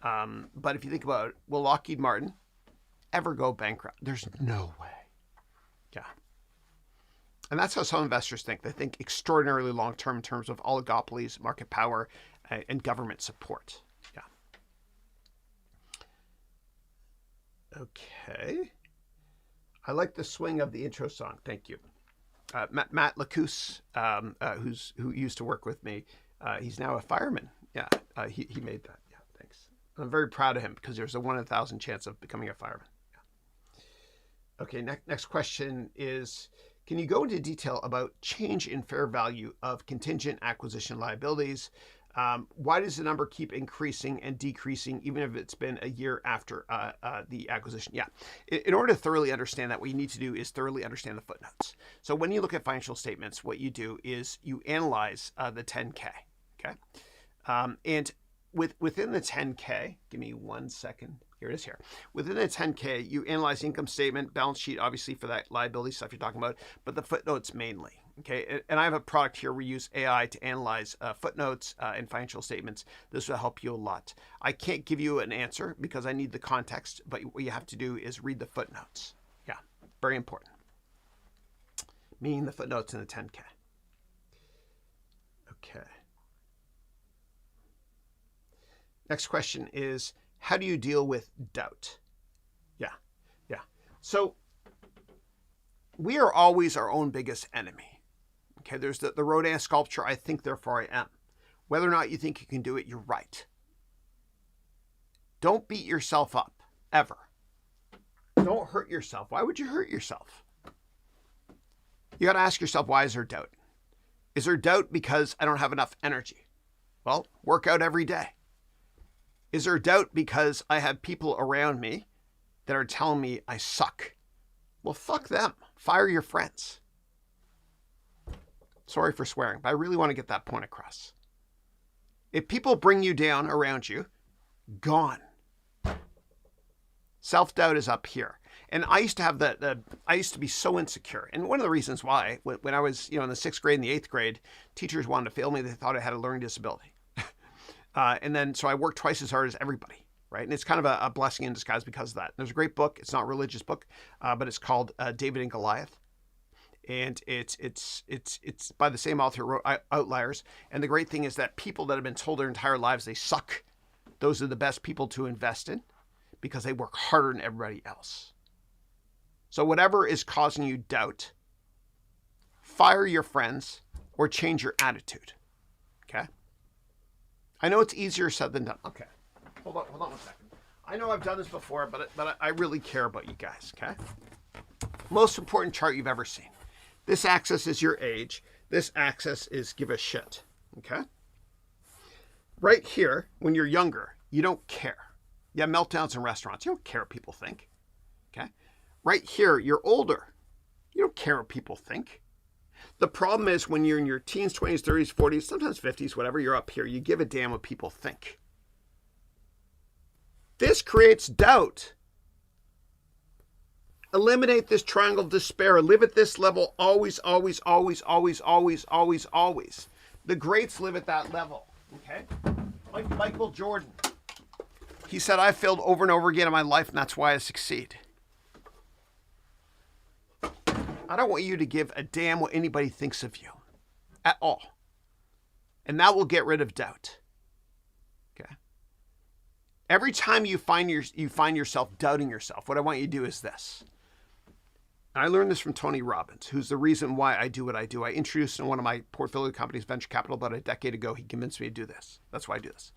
But if you think about it, will Lockheed Martin ever go bankrupt? There's no way. Yeah. And that's how some investors think. They think extraordinarily long-term in terms of oligopolies, market power, and government support. Yeah. Okay. I like the swing of the intro song. Thank you. Matt Lacus, who used to work with me, he's now a fireman. Yeah, he made that. Yeah, thanks. I'm very proud of him because there's a 1 in 1,000 chance of becoming a fireman. Yeah. Okay, next question is, can you go into detail about change in fair value of contingent acquisition liabilities? Why does the number keep increasing and decreasing even if it's been a year after the acquisition? Yeah, in order to thoroughly understand that, what you need to do is thoroughly understand the footnotes. So when you look at financial statements, what you do is you analyze the 10K, okay? And within the 10K, give me 1 second. Here it is here. Within the 10K, you analyze income statement, balance sheet, obviously for that liability stuff you're talking about, but the footnotes mainly. Okay, and I have a product here. We use AI to analyze footnotes and financial statements. This will help you a lot. I can't give you an answer because I need the context, but what you have to do is read the footnotes. Yeah, very important. Meaning the footnotes in the 10K. Okay. Next question is, how do you deal with doubt? Yeah. So we are always our own biggest enemy. Okay, there's the Rodin sculpture, I think, therefore I am. Whether or not you think you can do it, you're right. Don't beat yourself up, ever. Don't hurt yourself. Why would you hurt yourself? You got to ask yourself, why is there doubt? Is there doubt because I don't have enough energy? Well, work out every day. Is there doubt because I have people around me that are telling me I suck? Well, fuck them. Fire your friends. Sorry for swearing, but I really want to get that point across. If people bring you down around you, gone. Self-doubt is up here. And I used to have I used to be so insecure. And one of the reasons why, when I was in the 6th grade and the 8th grade, teachers wanted to fail me. They thought I had a learning disability. And then, so I worked twice as hard as everybody, right? And it's kind of a blessing in disguise because of that. There's a great book. It's not a religious book, but it's called David and Goliath. And it's by the same author who wrote Outliers. And the great thing is that people that have been told their entire lives they suck, those are the best people to invest in because they work harder than everybody else. So whatever is causing you doubt, fire your friends or change your attitude. Okay? I know it's easier said than done. Okay. Hold on 1 second. I know I've done this before, but I really care about you guys. Okay? Most important chart you've ever seen. This axis is your age. This axis is give a shit. Okay? Right here, when you're younger, you don't care. You have meltdowns in restaurants. You don't care what people think. Okay? Right here, you're older. You don't care what people think. The problem is when you're in your teens, 20s, 30s, 40s, sometimes 50s, whatever, you're up here, you give a damn what people think. This creates doubt. Eliminate this triangle of despair. Live at this level always, always, always, always, always, always, always. The greats live at that level, okay? Like Michael Jordan. He said, I failed over and over again in my life, and that's why I succeed. I don't want you to give a damn what anybody thinks of you at all. And that will get rid of doubt. Okay? Every time you find yourself doubting yourself, what I want you to do is this. I learned this from Tony Robbins, who's the reason why I do what I do. I introduced in one of my portfolio companies, venture capital, about a decade ago. He convinced me to do this. That's why I do this.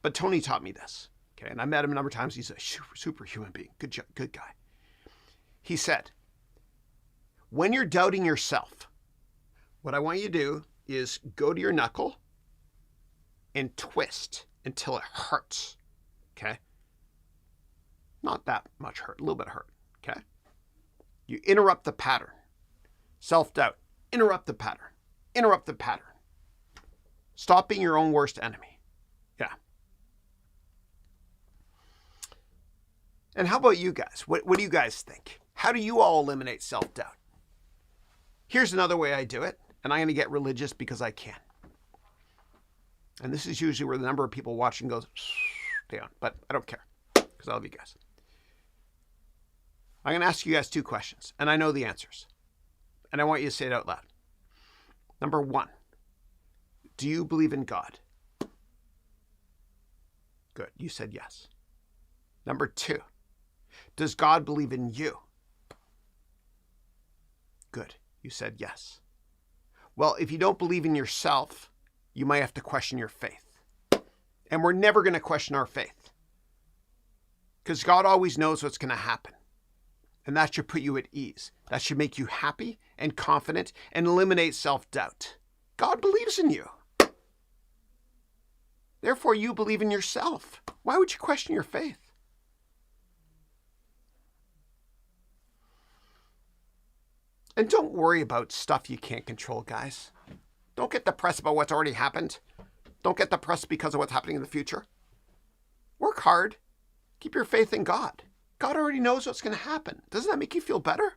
But Tony taught me this. Okay, and I met him a number of times. He's a super human being. Good guy. He said, when you're doubting yourself, what I want you to do is go to your knuckle and twist until it hurts. Okay? Not that much hurt, a little bit hurt. Okay? You interrupt the pattern. Self-doubt. Interrupt the pattern. Interrupt the pattern. Stop being your own worst enemy. Yeah. And how about you guys? What do you guys think? How do you all eliminate self-doubt? Here's another way I do it, and I'm going to get religious because I can. And this is usually where the number of people watching goes down, but I don't care because I love you guys. I'm going to ask you guys 2 questions, and I know the answers. And I want you to say it out loud. Number 1, do you believe in God? Good, you said yes. Number 2, does God believe in you? Good, you said yes. Well, if you don't believe in yourself, you might have to question your faith. And we're never going to question our faith because God always knows what's going to happen. And that should put you at ease. That should make you happy and confident and eliminate self-doubt. God believes in you. Therefore, you believe in yourself. Why would you question your faith? And don't worry about stuff you can't control, guys. Don't get depressed about what's already happened. Don't get depressed because of what's happening in the future. Work hard. Keep your faith in God. God already knows what's going to happen. Doesn't that make you feel better?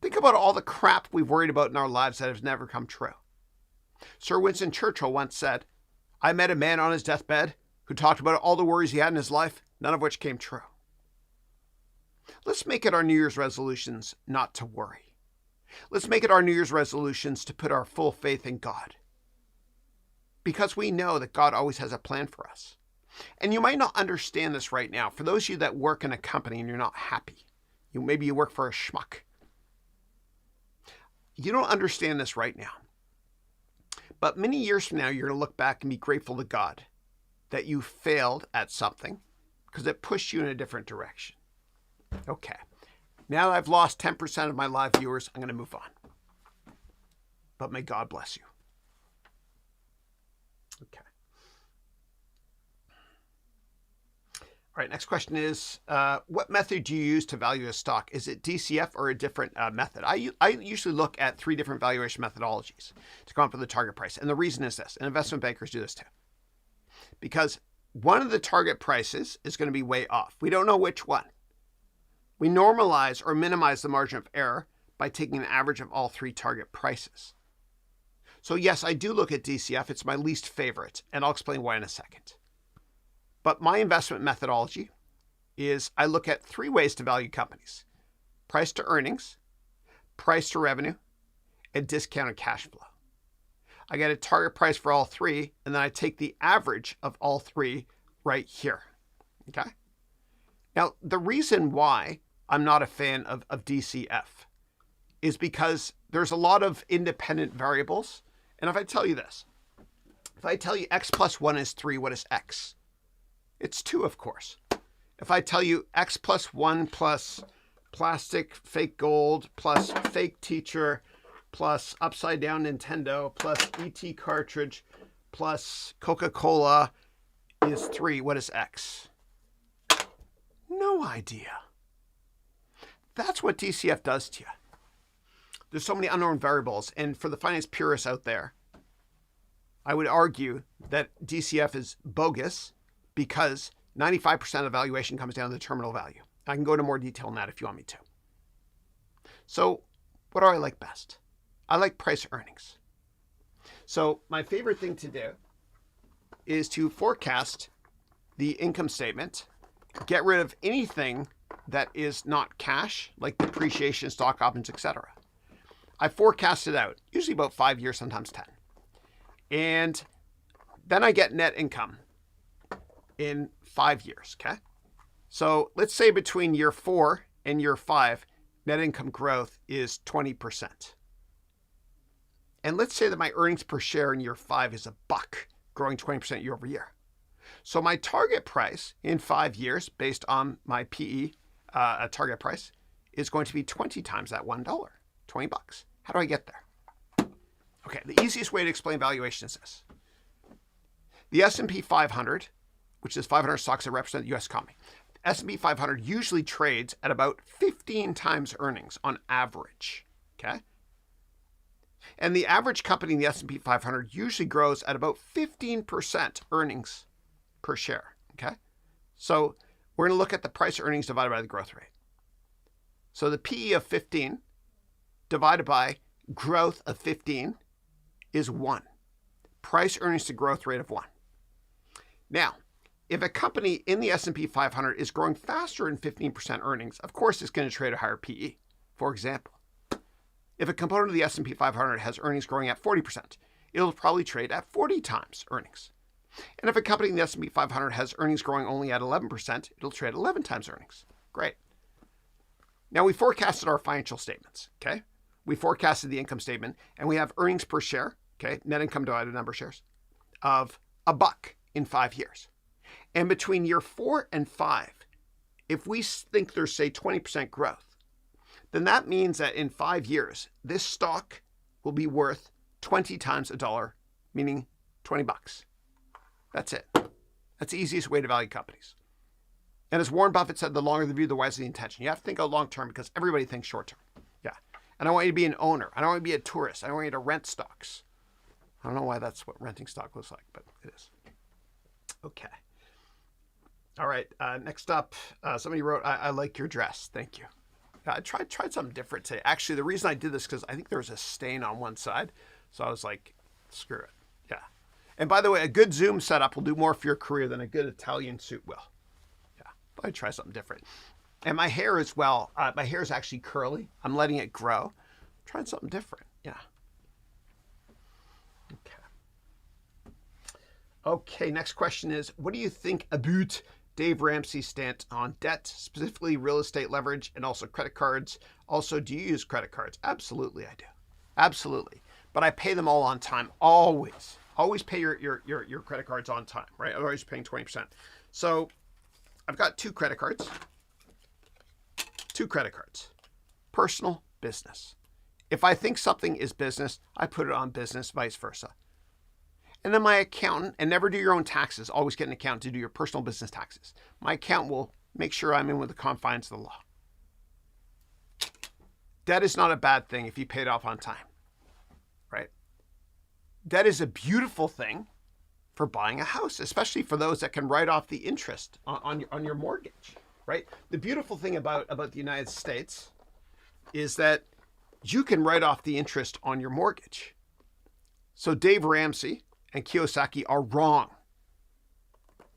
Think about all the crap we've worried about in our lives that has never come true. Sir Winston Churchill once said, I met a man on his deathbed who talked about all the worries he had in his life, none of which came true. Let's make it our New Year's resolutions not to worry. Let's make it our New Year's resolutions to put our full faith in God. Because we know that God always has a plan for us. And you might not understand this right now. For those of you that work in a company and you're not happy, maybe you work for a schmuck. You don't understand this right now. But many years from now, you're going to look back and be grateful to God that you failed at something because it pushed you in a different direction. Okay. Now that I've lost 10% of my live viewers, I'm going to move on. But may God bless you. Okay. All right, next question is, what method do you use to value a stock? Is it DCF or a different method? I usually look at 3 different valuation methodologies to come up with the target price. And the reason is this, and investment bankers do this too. Because one of the target prices is going to be way off. We don't know which one. We normalize or minimize the margin of error by taking an average of all 3 target prices. So yes, I do look at DCF. It's my least favorite, and I'll explain why in a second. But my investment methodology is I look at 3 ways to value companies: price to earnings, price to revenue, and discounted cash flow. I get a target price for all 3, and then I take the average of all 3 right here. Okay? Now, the reason why I'm not a fan of DCF is because there's a lot of independent variables. And if I tell you this, if I tell you X plus 1 is 3, what is X? It's 2, of course. If I tell you X plus 1 plus plastic fake gold plus fake teacher plus upside down Nintendo plus ET cartridge plus Coca-Cola is 3. What is X? No idea. That's what DCF does to you. There's so many unknown variables. And for the finance purists out there, I would argue that DCF is bogus because 95% of valuation comes down to the terminal value. I can go into more detail on that if you want me to. So what do I like best? I like price earnings. So my favorite thing to do is to forecast the income statement, get rid of anything that is not cash, like depreciation, stock options, etc. I forecast it out, usually about 5 years, sometimes 10. And then I get net income in 5 years, okay? So let's say between year 4 and year 5, net income growth is 20%. And let's say that my earnings per share in year 5 is $1, growing 20% year over year. So my target price in 5 years, based on my PE target price, is going to be 20 times that $1, $20. How do I get there? Okay, the easiest way to explain valuation is this. The S&P 500, which is 500 stocks that represent the U.S. economy, S&P 500 usually trades at about 15 times earnings on average, okay? And the average company in the S&P 500 usually grows at about 15% earnings per share, okay? So we're going to look at the price earnings divided by the growth rate. So the PE of 15 divided by growth of 15 is 1. Price earnings to growth rate of 1. Now, if a company in the S&P 500 is growing faster than 15% earnings, of course it's going to trade a higher PE. For example, if a component of the S&P 500 has earnings growing at 40%, it'll probably trade at 40 times earnings. And if a company in the S&P 500 has earnings growing only at 11%, it'll trade 11 times earnings. Great. Now we forecasted our financial statements, okay? We forecasted the income statement, and we have earnings per share, okay, net income divided number of shares, of $1 in 5 years. And between year 4 and 5, if we think there's, say, 20% growth, then that means that in 5 years, this stock will be worth 20 times $1, meaning $20. That's it. That's the easiest way to value companies. And as Warren Buffett said, the longer the view, the wiser the intention. You have to think of long term because everybody thinks short term. Yeah. And I want you to be an owner. I don't want you to be a tourist. I don't want you to rent stocks. I don't know why that's what renting stock looks like, but it is. Okay. All right. Next up, somebody wrote, I like your dress. Thank you. I tried something different today. Actually, the reason I did this because I think there was a stain on one side. So I was like, screw it. Yeah. And by the way, a good Zoom setup will do more for your career than a good Italian suit will. Yeah. But I try something different. And my hair as well. My hair is actually curly. I'm letting it grow. I'm trying something different. Yeah. Okay. Okay. Next question is, what do you think about Dave Ramsay's stance on debt, specifically real estate leverage and also credit cards? Also, do you use credit cards? Absolutely, I do. Absolutely. But I pay them all on time. Always. Always pay your credit cards on time, right? Otherwise, you're paying 20%. So I've got 2 credit cards. 2 credit cards. Personal, business. If I think something is business, I put it on business, vice versa. And then my accountant, and never do your own taxes, always get an accountant to do your personal business taxes. My accountant will make sure I'm in with the confines of the law. Debt is not a bad thing if you pay it off on time, right? Debt is a beautiful thing for buying a house, especially for those that can write off the interest on your mortgage, right? The beautiful thing about the United States is that you can write off the interest on your mortgage. So Dave Ramsay and Kiyosaki are wrong.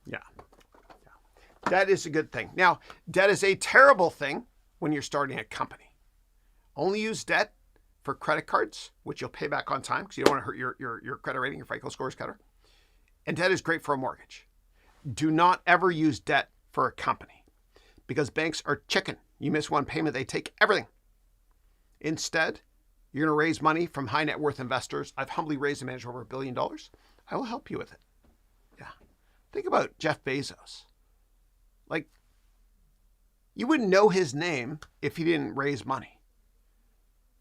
Yeah. Debt is a good thing. Now, debt is a terrible thing when you're starting a company. Only use debt for credit cards, which you'll pay back on time because you don't want to hurt your credit rating, your FICO score, etc. And debt is great for a mortgage. Do not ever use debt for a company because banks are chicken. You miss one payment, they take everything. Instead, you're going to raise money from high net worth investors. I've humbly raised and managed over $1 billion. I will help you with it. Yeah. Think about Jeff Bezos. Like, you wouldn't know his name if he didn't raise money.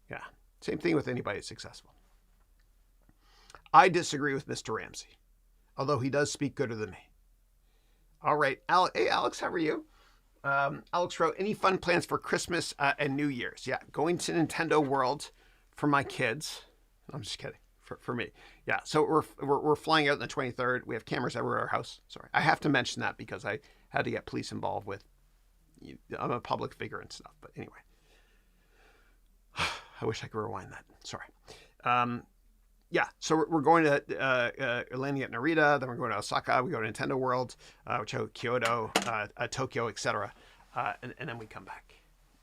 Yeah. Same thing with anybody that's successful. I disagree with Mr. Ramsay. although he does speak gooder than me. All right. Hey, Alex, how are you? Alex wrote, any fun plans for Christmas and New Year's? Yeah, going to Nintendo World for my kids. I'm just kidding. For me. Yeah, so we're flying out on the 23rd. We have cameras everywhere at our house. Sorry. I have to mention that because I had to get police involved with, I'm a public figure and stuff. But anyway. I wish I could rewind that. Sorry. Yeah, so we're going to landing at Narita, then we're going to Osaka, we go to Nintendo World, Kyoto, Tokyo, etc. And then we come back.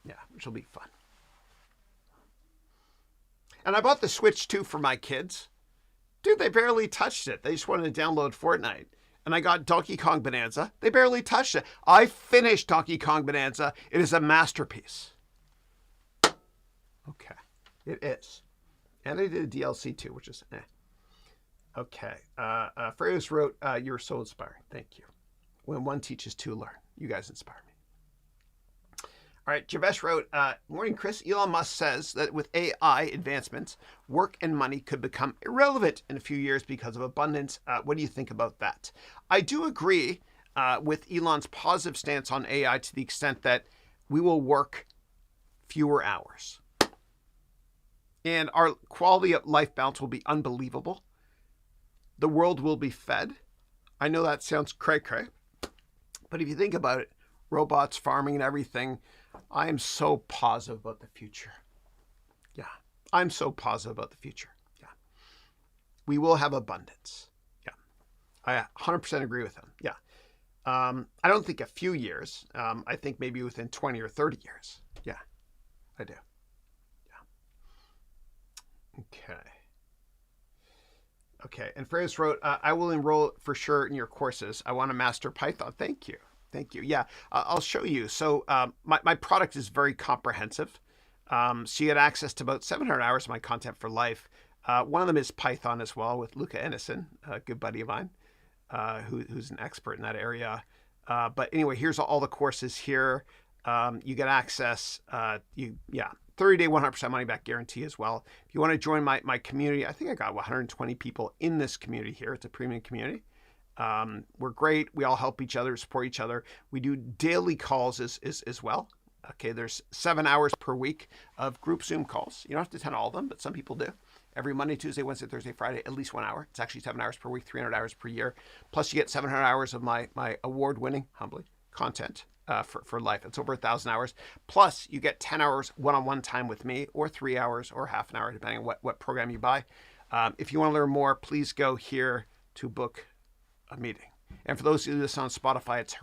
Yeah, which will be fun. And I bought the Switch 2 for my kids. Dude, they barely touched it. They just wanted to download Fortnite. And I got Donkey Kong Bonanza. They barely touched it. I finished Donkey Kong Bonanza. It is a masterpiece. Okay, it is. And I did a DLC too, which is Okay. Freya's wrote, you're so inspiring. Thank you. When one teaches, two learn. You guys inspire me. All right. Javesh wrote, morning, Chris. Elon Musk says that with AI advancements, work and money could become irrelevant in a few years because of abundance. What do you think about that? I do agree with Elon's positive stance on AI to the extent that we will work fewer hours. And our quality of life balance will be unbelievable. The world will be fed. I know that sounds cray-cray, but if you think about it, robots, farming, and everything, I am so positive about the future. Yeah, I'm so positive about the future. Yeah, we will have abundance. Yeah, I 100% agree with him. Yeah, I don't think a few years. I think maybe within 20 or 30 years. Yeah, I do. Okay. And Freya's wrote, I will enroll for sure in your courses. I want to master Python. Thank you. Yeah, I'll show you. So my product is very comprehensive. So you get access to about 700 hours of my content for life. One of them is Python as well with Luca Ennison, a good buddy of mine, who's an expert in that area. But anyway, here's all the courses here. You get access. 30-day 100% money back guarantee as well. If you want to join my community, I think I got 120 people in this community here. It's a premium community. We're great. We all help each other, support each other. We do daily calls as well. Okay, there's 7 hours per week of group Zoom calls. You don't have to attend all of them, but some people do. Every Monday, Tuesday, Wednesday, Thursday, Friday, at least 1 hour. It's actually 7 hours per week, 300 hours per year. Plus you get 700 hours of my award-winning, humbly, content. For life. It's over 1,000 hours. Plus, you get 10 hours one-on-one time with me, or 3 hours, or half an hour, depending on what program you buy. If you want to learn more, please go here to book a meeting. And for those who do this on Spotify, it's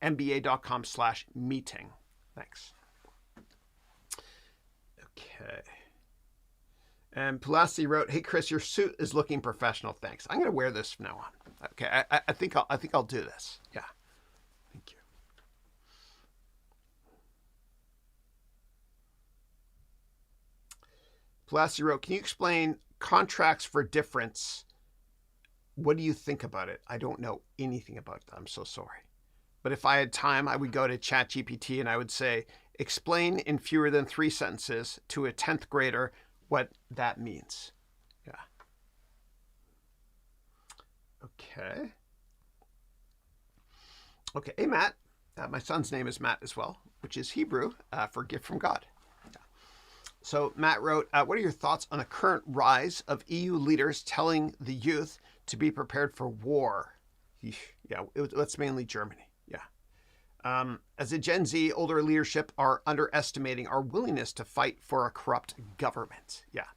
harounmba.com/meeting. Thanks. Okay. And Pelosi wrote, "Hey Chris, your suit is looking professional. Thanks. I'm going to wear this from now on. Okay. I think I'll do this. Yeah. Thank you." Pelosi wrote, "Can you explain contracts for difference? What do you think about it? I don't know anything about that. I'm so sorry. But if I had time, I would go to ChatGPT and I would say, explain in fewer than 3 sentences to a 10th grader what that means." Yeah. Okay. Hey, Matt. My son's name is Matt as well, which is Hebrew for gift from God. So Matt wrote, what are your thoughts on the current rise of EU leaders telling the youth to be prepared for war? Yeah, that's mainly Germany. Yeah. As a Gen Z, older leadership are underestimating our willingness to fight for a corrupt government. Yeah.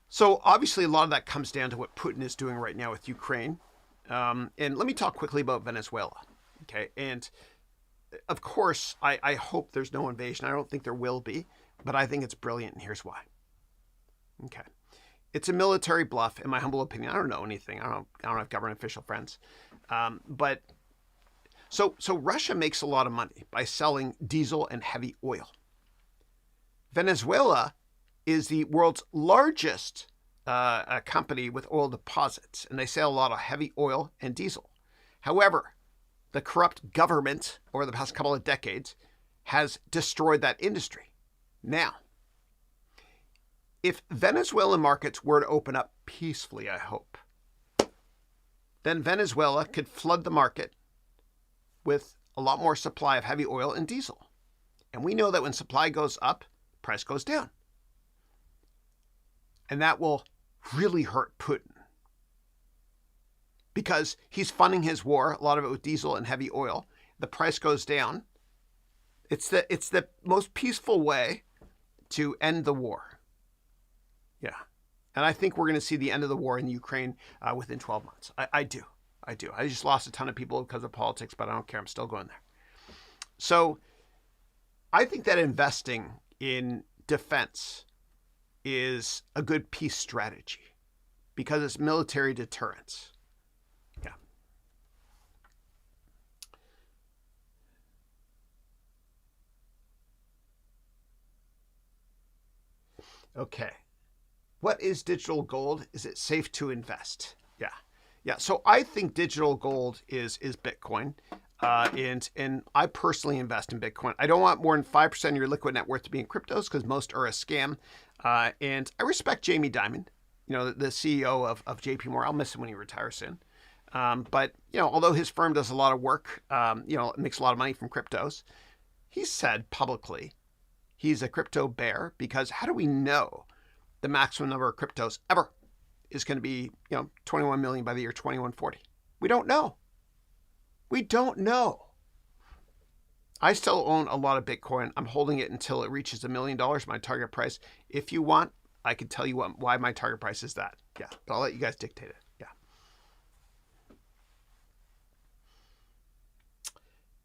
So obviously a lot of that comes down to what Putin is doing right now with Ukraine. And let me talk quickly about Venezuela. Okay. And of course, I hope there's no invasion. I don't think there will be, but I think it's brilliant, and here's why. Okay. It's a military bluff, in my humble opinion. I don't know anything. I don't have government official friends. But so Russia makes a lot of money by selling diesel and heavy oil. Venezuela is the world's largest company with oil deposits, and they sell a lot of heavy oil and diesel. However, the corrupt government over the past couple of decades has destroyed that industry. Now, if Venezuelan markets were to open up peacefully, I hope, then Venezuela could flood the market with a lot more supply of heavy oil and diesel. And we know that when supply goes up, price goes down. And that will really hurt Putin because he's funding his war, a lot of it with diesel and heavy oil. The price goes down. It's the most peaceful way to end the war. Yeah. And I think we're going to see the end of the war in Ukraine within 12 months. I do. I just lost a ton of people because of politics, but I don't care. I'm still going there. So I think that investing in defense is a good peace strategy because it's military deterrence. Yeah. Okay. What is digital gold? Is it safe to invest? Yeah. So I think digital gold is Bitcoin. And I personally invest in Bitcoin. I don't want more than 5% of your liquid net worth to be in cryptos because most are a scam. And I respect Jamie Dimon, the CEO of JP Morgan. I'll miss him when he retires soon. But although his firm does a lot of work, makes a lot of money from cryptos, he said publicly he's a crypto bear because how do we know the maximum number of cryptos ever is going to be 21 million by the year 2140? We don't know. We don't know. I still own a lot of Bitcoin. I'm holding it until it reaches $1 million, my target price. If you want, I could tell you why my target price is that. Yeah, but I'll let you guys dictate it. Yeah.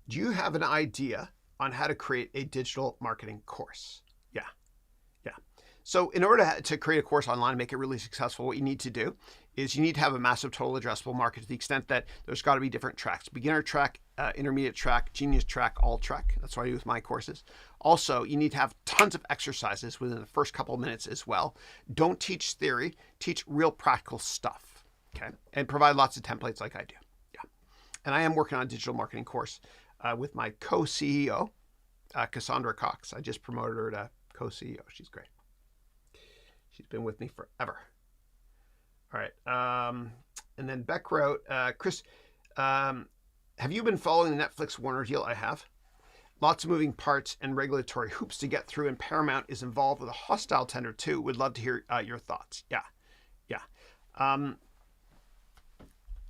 Do you have an idea on how to create a digital marketing course? Yeah. So in order to create a course online and make it really successful, what you need to do is you need to have a massive total addressable market to the extent that there's got to be different tracks: beginner track, intermediate track, genius track, all track. That's what I do with my courses. Also, you need to have tons of exercises within the first couple of minutes as well. Don't teach theory, teach real practical stuff, okay? And provide lots of templates like I do. Yeah. And I am working on a digital marketing course with my co-CEO, Cassandra Cox. I just promoted her to co-CEO. She's great. She's been with me forever. All right. And then Beck wrote, Chris, have you been following the Netflix Warner deal? I have. Lots of moving parts and regulatory hoops to get through, and Paramount is involved with a hostile tender too. Would love to hear your thoughts. Yeah.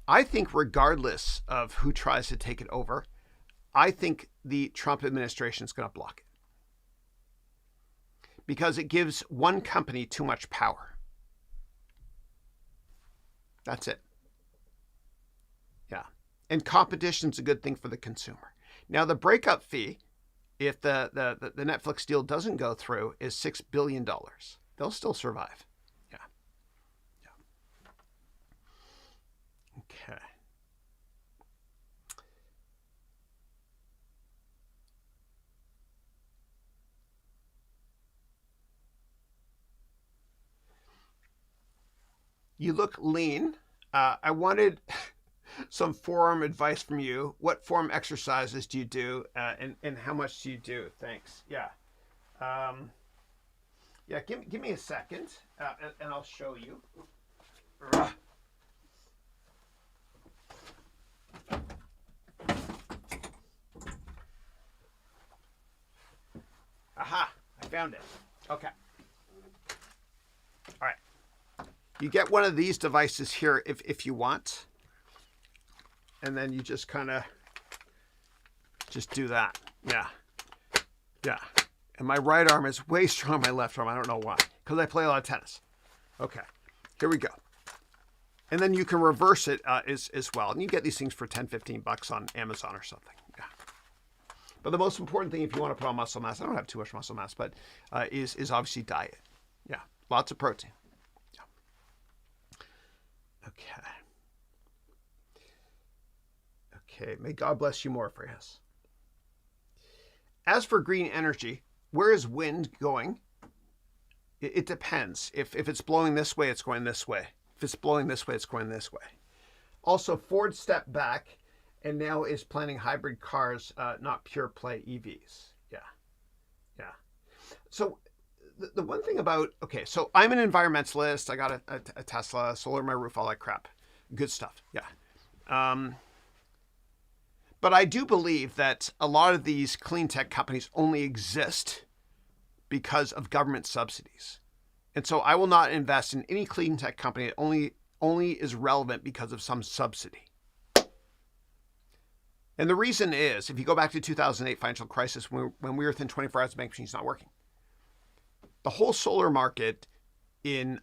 I think regardless of who tries to take it over, I think the Trump administration is going to block it because it gives one company too much power. That's it. Yeah. And competition's a good thing for the consumer. Now, the breakup fee, if the Netflix deal doesn't go through, is $6 billion. They'll still survive. Yeah. Okay. You look lean. I wanted some forearm advice from you. What forearm exercises do you do, and how much do you do? Thanks. Yeah. Give me a second, and I'll show you. Aha! I found it. Okay. All right. You get one of these devices here if you want. And then you just kind of just do that. Yeah. And my right arm is way stronger than my left arm. I don't know why. Because I play a lot of tennis. Okay. Here we go. And then you can reverse it as well. And you get these things for $10-15 on Amazon or something. Yeah. But the most important thing if you want to put on muscle mass, I don't have too much muscle mass, but is obviously diet. Yeah. Lots of protein. Okay, may God bless you more for yes. As for green energy, where is wind going? It depends. If it's blowing this way, it's going this way. If it's blowing this way, it's going this way. Also, Ford stepped back and now is planning hybrid cars, not pure play EVs. Yeah. So the one thing about, so I'm an environmentalist. I got a Tesla, solar on my roof, all that crap. Good stuff. Yeah. But I do believe that a lot of these clean tech companies only exist because of government subsidies. And so I will not invest in any clean tech company that only is relevant because of some subsidy. And the reason is, if you go back to 2008 financial crisis, when we were within 24 hours, the bank machine's not working. The whole solar market in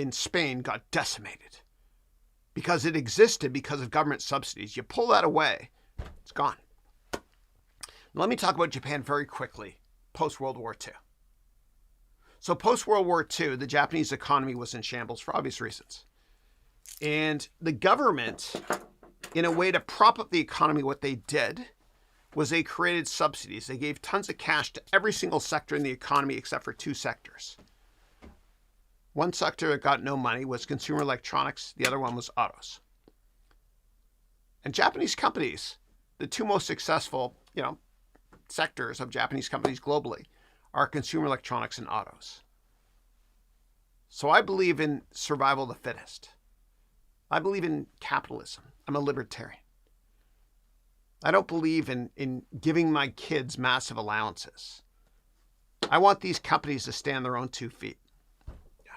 Spain got decimated because it existed because of government subsidies. You pull that away, it's gone. Now, let me talk about Japan very quickly, post-World War II. So post-World War II, the Japanese economy was in shambles for obvious reasons. And the government, in a way to prop up the economy, what they did was they created subsidies. They gave tons of cash to every single sector in the economy except for two sectors. One sector that got no money was consumer electronics. The other one was autos. And Japanese companies, the two most successful, sectors of Japanese companies globally, are consumer electronics and autos. So I believe in survival of the fittest. I believe in capitalism. I'm a libertarian. I don't believe in giving my kids massive allowances. I want these companies to stand on their own 2 feet. Yeah.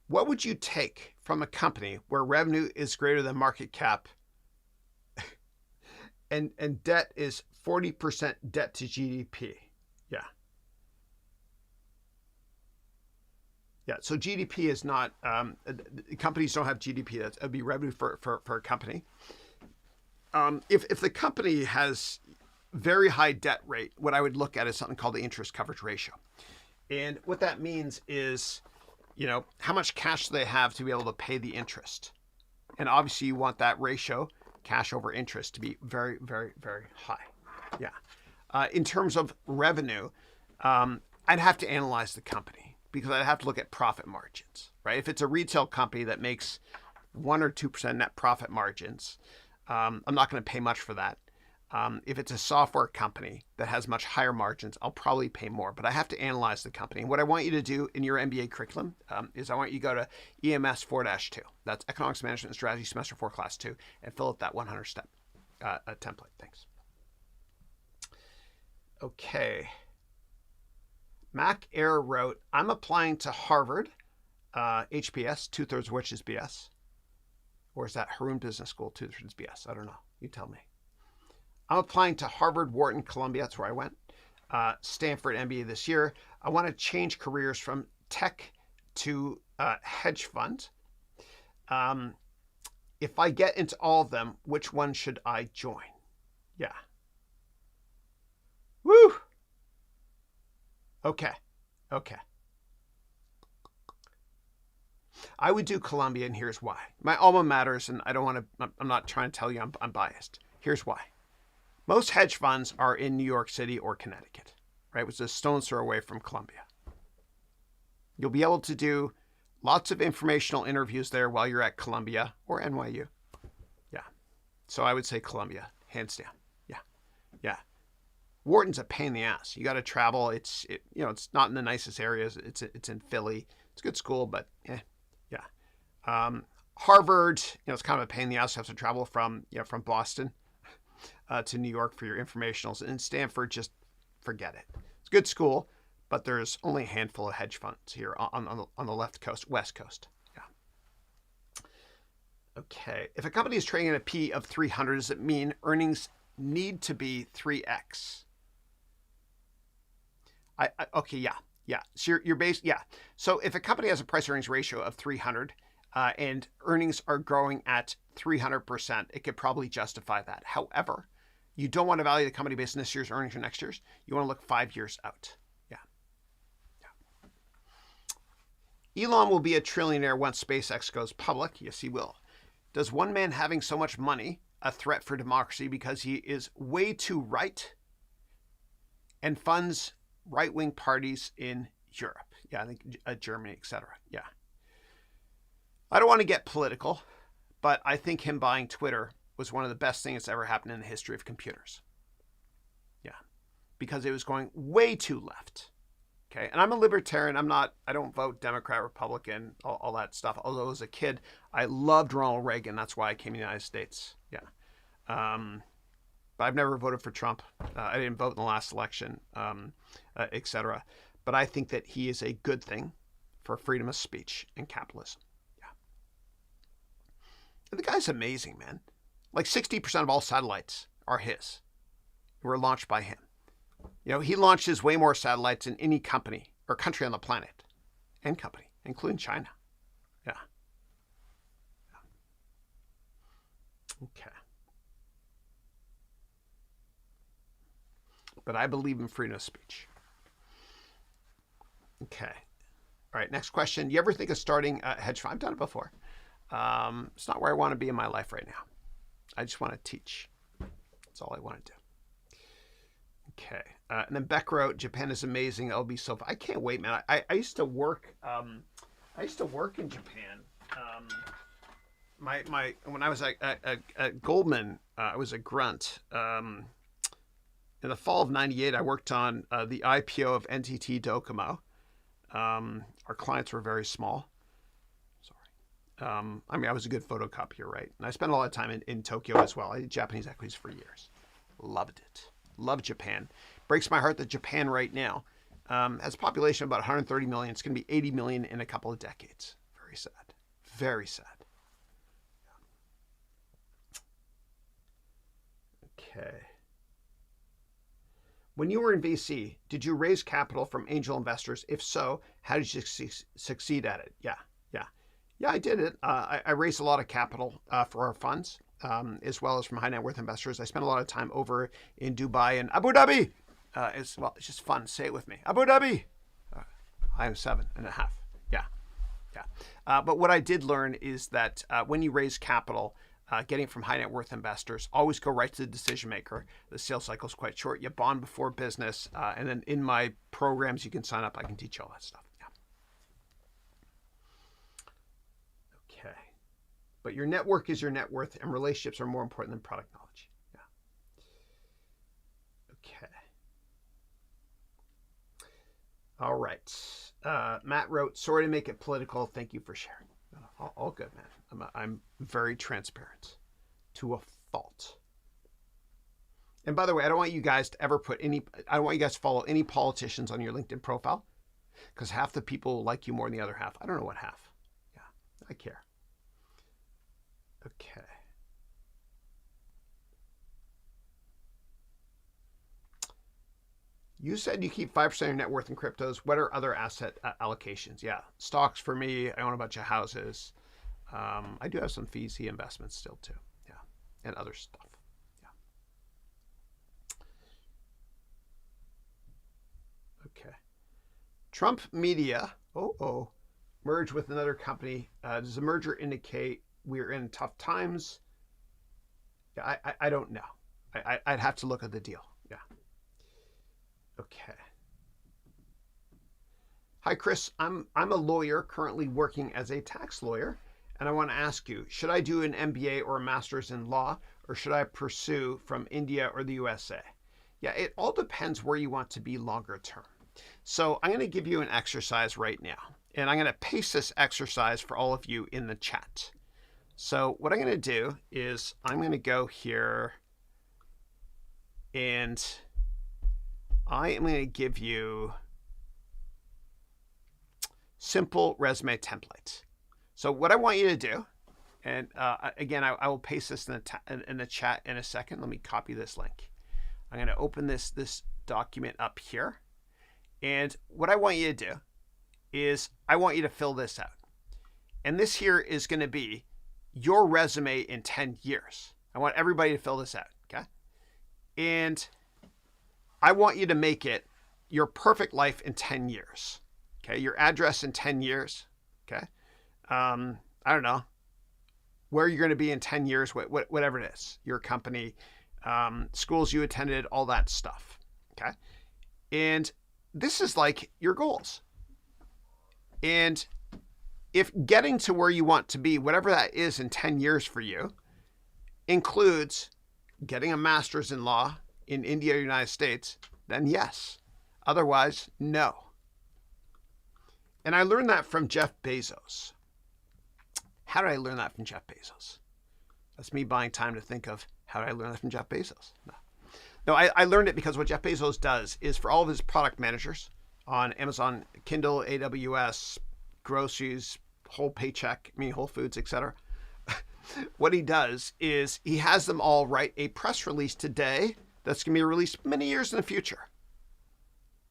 What would you take from a company where revenue is greater than market cap and debt is 40% debt to GDP? Yeah. Yeah, so GDP is not, companies don't have GDP. That would be revenue for a company. If the company has very high debt rate, what I would look at is something called the interest coverage ratio. And what that means is, how much cash do they have to be able to pay the interest? And obviously you want that ratio, cash over interest, to be very, very, very high. Yeah. In terms of revenue, I'd have to analyze the company, because I'd have to look at profit margins, right? If it's a retail company that makes 1 or 2% net profit margins, I'm not going to pay much for that. If it's a software company that has much higher margins, I'll probably pay more, but I have to analyze the company. And what I want you to do in your MBA curriculum is I want you to go to EMS 4-2. That's Economics Management and Strategy Semester 4 Class 2, and fill out that 100-step template. Thanks. Okay. Mac Air wrote, I'm applying to Harvard, HBS, 2/3 of which is BS. Or is that Haroun Business School, 2/3 is BS? I don't know. You tell me. I'm applying to Harvard, Wharton, Columbia. That's where I went. Stanford MBA this year. I want to change careers from tech to hedge fund. If I get into all of them, which one should I join? Yeah. Woo! Okay. I would do Columbia, and here's why. My alma maters, and I'm not trying to tell you I'm biased. Here's why. Most hedge funds are in New York City or Connecticut, right? Which is a stone's throw away from Columbia. You'll be able to do lots of informational interviews there while you're at Columbia or NYU. Yeah. So I would say Columbia, hands down. Yeah. Wharton's a pain in the ass. You got to travel. It's not in the nicest areas. It's in Philly. It's a good school, but yeah. Harvard, it's kind of a pain in the ass. You have to travel from Boston to New York for your informationals. And Stanford, just forget it. It's a good school, but there's only a handful of hedge funds here on the West Coast. Yeah. Okay. If a company is trading at a P of 300, does it mean earnings need to be 3x? Okay, yeah. So you're based, yeah. So if a company has a price earnings ratio of 300 and earnings are growing at 300%, it could probably justify that. However, you don't want to value the company based on this year's earnings or next year's. You want to look 5 years out. Yeah. Elon will be a trillionaire once SpaceX goes public. Yes, he will. Does one man having so much money a threat for democracy because he is way too right and funds right-wing parties in Europe? Yeah, I think Germany, etc. Yeah. I don't want to get political, but I think him buying Twitter was one of the best things that's ever happened in the history of computers. Yeah. Because it was going way too left. Okay, and I'm a libertarian. I don't vote Democrat, Republican, all that stuff. Although as a kid, I loved Ronald Reagan. That's why I came to the United States. Yeah. But I've never voted for Trump. I didn't vote in the last election, etc. But I think that he is a good thing for freedom of speech and capitalism. Yeah. And the guy's amazing, man. Like 60% of all satellites are his. Were launched by him. You know, he launches way more satellites than any company or country on the planet, and company, including China. Yeah. Okay. But I believe in freedom of speech. Okay. All right, next question. You ever think of starting a hedge fund? I've done it before. It's not where I want to be in my life right now. I just want to teach. That's all I want to do. Okay. And then Beck wrote, Japan is amazing. It'll be so fun. I can't wait, man. I used to work in Japan. When I was at Goldman, I was a grunt. In the fall of '98, I worked on the IPO of NTT Docomo. Our clients were very small. Sorry. I was a good photocopier, right? And I spent a lot of time in Tokyo as well. I did Japanese equities for years. Loved it. Loved Japan. Breaks my heart that Japan right now has a population of about 130 million. It's going to be 80 million in a couple of decades. Very sad. Very sad. Okay. When you were in VC, did you raise capital from angel investors? If so, how did you succeed at it? Yeah, I did it. I raised a lot of capital for our funds, as well as from high net worth investors. I spent a lot of time over in Dubai and Abu Dhabi. It's just fun. Say it with me. Abu Dhabi. I am 7.5. Yeah. But what I did learn is that when you raise capital, getting from high net worth investors, always go right to the decision maker. The sales cycle is quite short. You bond before business. And then in my programs, you can sign up. I can teach you all that stuff. Yeah. Okay. But your network is your net worth, and relationships are more important than product knowledge. Yeah. Okay. All right. Matt wrote, sorry to make it political. Thank you for sharing. All good, man. I'm very transparent to a fault. And by the way, I don't want you guys to ever I don't want you guys to follow any politicians on your LinkedIn profile, because half the people like you more than the other half. I don't know what half. Yeah, I care. Okay. You said you keep 5% of your net worth in cryptos. What are other asset allocations? Yeah, stocks for me. I own a bunch of houses. I do have some VC investments still too. Yeah, and other stuff. Yeah. Okay. Trump Media. Merge with another company. Does the merger indicate we're in tough times? Yeah, I don't know. I'd have to look at the deal. Yeah. Okay. Hi, Chris. I'm a lawyer currently working as a tax lawyer, and I want to ask you, should I do an MBA or a master's in law, or should I pursue from India or the USA? Yeah, it all depends where you want to be longer term. So I'm going to give you an exercise right now, and I'm going to paste this exercise for all of you in the chat. So what I'm going to do is I'm going to go here, and I am going to give you simple resume templates. So what I want you to do, and again, I will paste this in the chat in a second. Let me copy this link. I'm going to open this document up here. And what I want you to do is I want you to fill this out. And this here is going to be your resume in 10 years. I want everybody to fill this out, okay? And I want you to make it your perfect life in 10 years. Okay, your address in 10 years. Okay, I don't know where you're going to be in 10 years, whatever it is, your company, schools you attended, all that stuff. Okay, and this is like your goals. And if getting to where you want to be, whatever that is in 10 years for you, includes getting a master's in law in India or United States, then yes. Otherwise, no. And I learned that from Jeff Bezos. How did I learn that from Jeff Bezos? That's me buying time to think of how did I learn that from Jeff Bezos? No, I learned it because what Jeff Bezos does is for all of his product managers on Amazon, Kindle, AWS, groceries, Whole Paycheck, Whole Foods, etc. What he does is he has them all write a press release today that's going to be released many years in the future.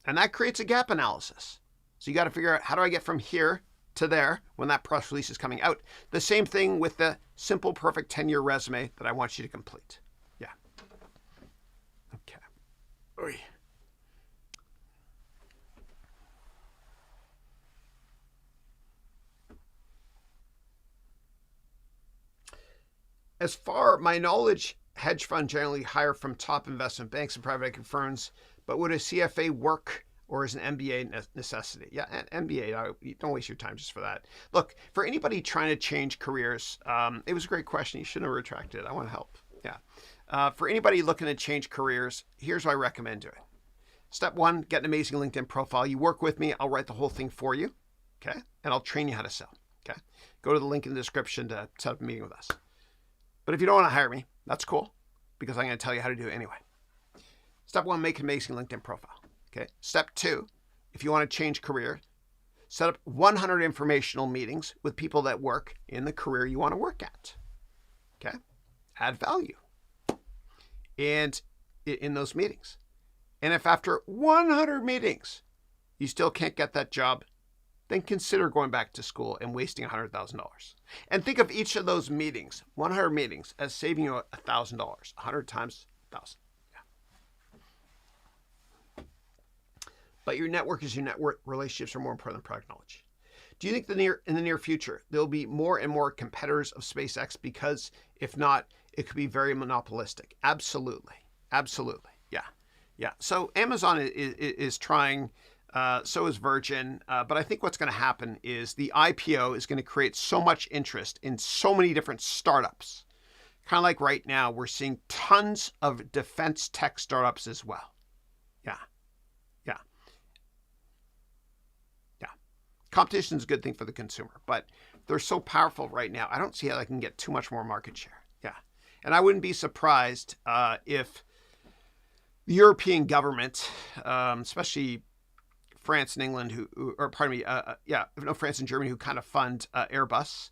And that creates a gap analysis. So you got to figure out, how do I get from here to there when that press release is coming out? The same thing with the simple, perfect 10-year resume that I want you to complete. Yeah. Okay. Oy. As far my knowledge, hedge funds generally hire from top investment banks and private equity firms, but would a CFA work or is an MBA necessity? Yeah, an MBA, don't waste your time just for that. Look, for anybody trying to change careers, it was a great question. You shouldn't have retracted it. I want to help. Yeah. For anybody looking to change careers, here's what I recommend doing. Step one, get an amazing LinkedIn profile. You work with me, I'll write the whole thing for you, okay? And I'll train you how to sell, okay? Go to the link in the description to set up a meeting with us. But if you don't want to hire me, that's cool, because I'm going to tell you how to do it anyway. Step one, make an amazing LinkedIn profile. Okay. Step two, if you want to change career, set up 100 informational meetings with people that work in the career you want to work at. Okay. Add value and in those meetings. And if after 100 meetings you still can't get that job, then consider going back to school and wasting $100,000. And think of each of those meetings, 100 meetings, as saving you $1,000. 100 times 1,000. But your network is your network. Relationships are more important than product knowledge. Do you think in the near future, there'll be more and more competitors of SpaceX? Because if not, it could be very monopolistic. Absolutely. Absolutely. Yeah. Yeah. So Amazon is trying, so is Virgin. But I think what's going to happen is the IPO is going to create so much interest in so many different startups. Kind of like right now, we're seeing tons of defense tech startups as well. Yeah. Yeah. Competition is a good thing for the consumer, but they're so powerful right now. I don't see how they can get too much more market share. Yeah. And I wouldn't be surprised if the European government, especially France and England, France and Germany, who kind of fund Airbus,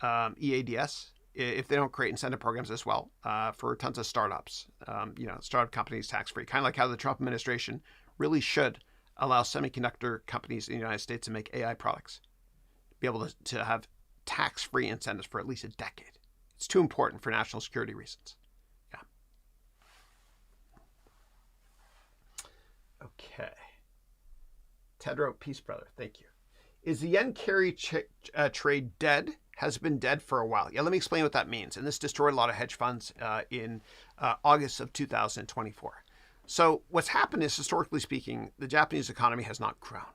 EADS, if they don't create incentive programs as well for tons of startups, startup companies tax-free, kind of like how the Trump administration really should allow semiconductor companies in the United States to make AI products, be able to have tax-free incentives for at least a decade. It's too important for national security reasons. Yeah. Okay. Ted wrote, peace, brother. Thank you. Is the yen carry trade dead? Has been dead for a while. Yeah, let me explain what that means. And this destroyed a lot of hedge funds in August of 2024. So what's happened is, historically speaking, the Japanese economy has not grown.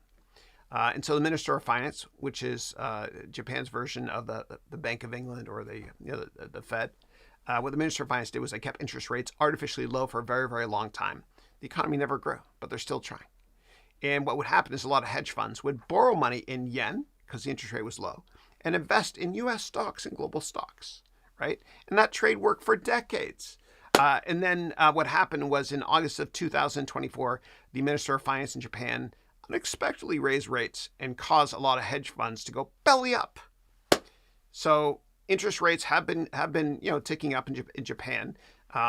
And so the Minister of Finance, which is Japan's version of the Bank of England or the Fed, what the Minister of Finance did was they kept interest rates artificially low for a very, very long time. The economy never grew, but they're still trying. And what would happen is a lot of hedge funds would borrow money in yen because the interest rate was low and invest in U.S. stocks and global stocks, right? And that trade worked for decades. And then what happened was in August of 2024, the Minister of Finance in Japan unexpectedly raised rates and caused a lot of hedge funds to go belly up. So interest rates have been ticking up in Japan.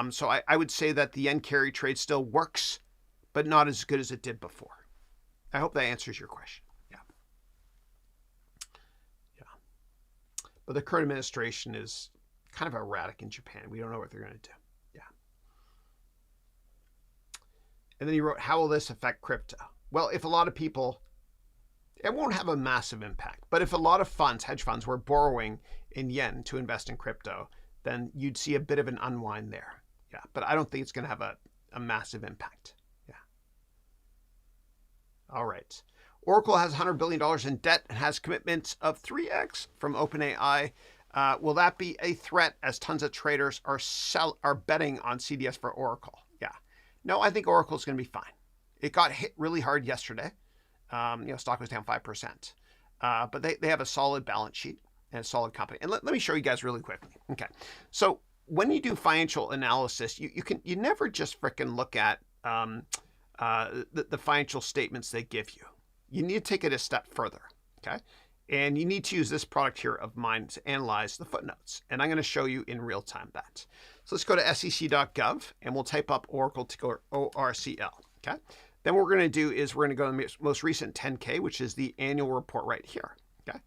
So I would say that the yen carry trade still works, but not as good as it did before. I hope that answers your question. Yeah. Yeah. But the current administration is kind of erratic in Japan. We don't know what they're going to do. And then he wrote, how will this affect crypto? Well, if a lot of people, it won't have a massive impact. But if a lot of funds, hedge funds, were borrowing in yen to invest in crypto, then you'd see a bit of an unwind there. Yeah, but I don't think it's going to have a massive impact. Yeah. All right. Oracle has $100 billion in debt and has commitments of 3x from OpenAI. Will that be a threat as tons of traders are betting on CDS for Oracle? Yeah. No, I think Oracle is going to be fine. It got hit really hard yesterday. Stock was down 5%. but they have a solid balance sheet and a solid company. And let me show you guys really quickly. Okay, so when you do financial analysis, you never just frickin' look at the financial statements they give you. You need to take it a step further. Okay, and you need to use this product here of mine to analyze the footnotes. And I'm going to show you in real time that. So let's go to sec.gov and we'll type up Oracle ticker ORCL. Okay. Then what we're going to do is we're going to go to the most recent 10K, which is the annual report right here. Okay.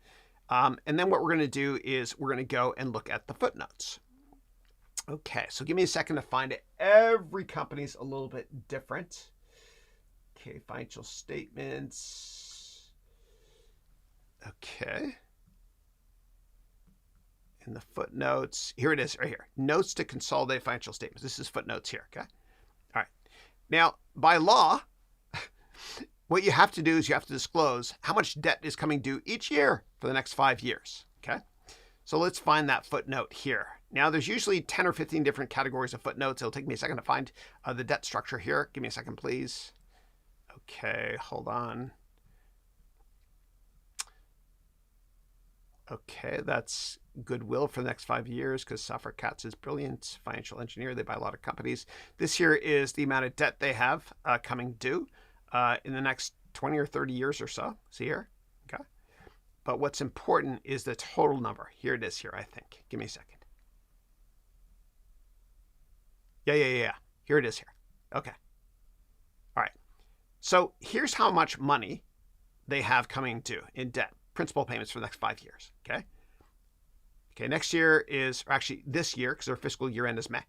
And then what we're going to do is we're going to go and look at the footnotes. Okay. So give me a second to find it. Every company's a little bit different. Okay. Financial statements. Okay. In the footnotes, here it is right here. Notes to consolidate financial statements. This is footnotes here. Okay. All right. Now, by law, what you have to do is you have to disclose how much debt is coming due each year for the next 5 years. Okay. So let's find that footnote here. Now, there's usually 10 or 15 different categories of footnotes. It'll take me a second to find the debt structure here. Give me a second, please. Okay. Hold on. Okay, that's goodwill for the next 5 years because Software Cats is brilliant. Financial engineer, they buy a lot of companies. This here is the amount of debt they have coming due in the next 20 or 30 years or so. See here? Okay. But what's important is the total number. Here it is here, I think. Give me a second. Yeah. Here it is here. Okay. All right. So here's how much money they have coming due in debt. Principal payments for the next 5 years. Okay. Okay. Next year is, or actually this year, because their fiscal year end is May.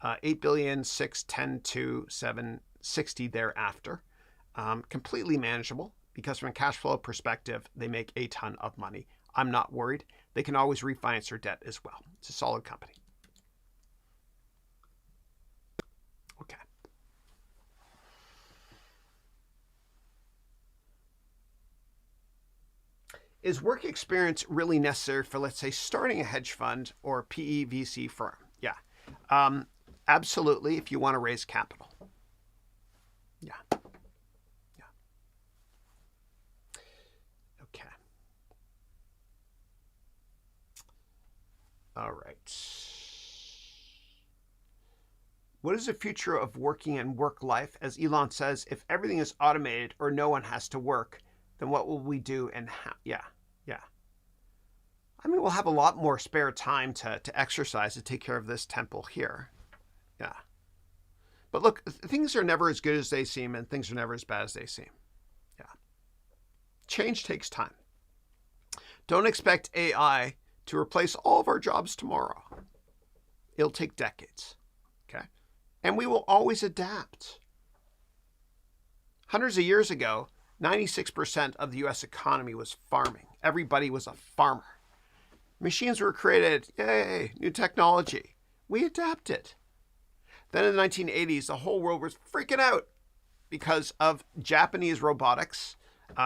8,610,2,760 thereafter. Completely manageable because from a cash flow perspective, they make a ton of money. I'm not worried. They can always refinance their debt as well. It's a solid company. Okay. Is work experience really necessary for, let's say, starting a hedge fund or PE VC firm? Yeah, absolutely. If you want to raise capital. Yeah. Okay. All right. What is the future of working and work life? As Elon says, if everything is automated or no one has to work, then what will we do and how? Yeah. I mean, we'll have a lot more spare time to exercise, to take care of this temple here. Yeah. But look, things are never as good as they seem and things are never as bad as they seem. Yeah. Change takes time. Don't expect AI to replace all of our jobs tomorrow. It'll take decades. Okay. And we will always adapt. Hundreds of years ago, 96% of the US economy was farming. Everybody was a farmer. Machines were created. Yay, new technology. We adapted. Then in the 1980s, the whole world was freaking out because of Japanese robotics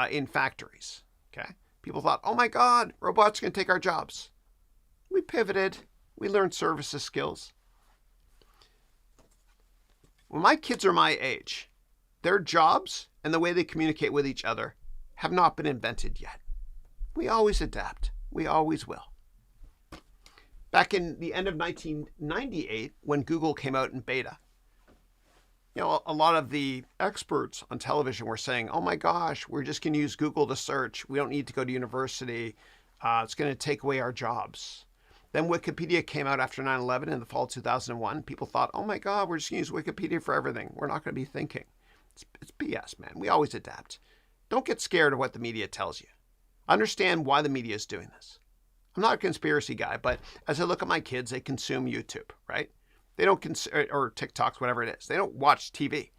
in factories. Okay, people thought, oh my God, robots are going to take our jobs. We pivoted. We learned services skills. When my kids are my age, their jobs and the way they communicate with each other have not been invented yet. We always adapt. We always will. Back in the end of 1998, when Google came out in beta, a lot of the experts on television were saying, oh my gosh, we're just going to use Google to search. We don't need to go to university. It's going to take away our jobs. Then Wikipedia came out after 9/11 in the fall of 2001. People thought, oh my God, we're just going to use Wikipedia for everything. We're not going to be thinking. It's BS, man. We always adapt. Don't get scared of what the media tells you. Understand why the media is doing this. I'm not a conspiracy guy, but as I look at my kids, they consume YouTube, right? They don't or TikToks, whatever it is. They don't watch TV.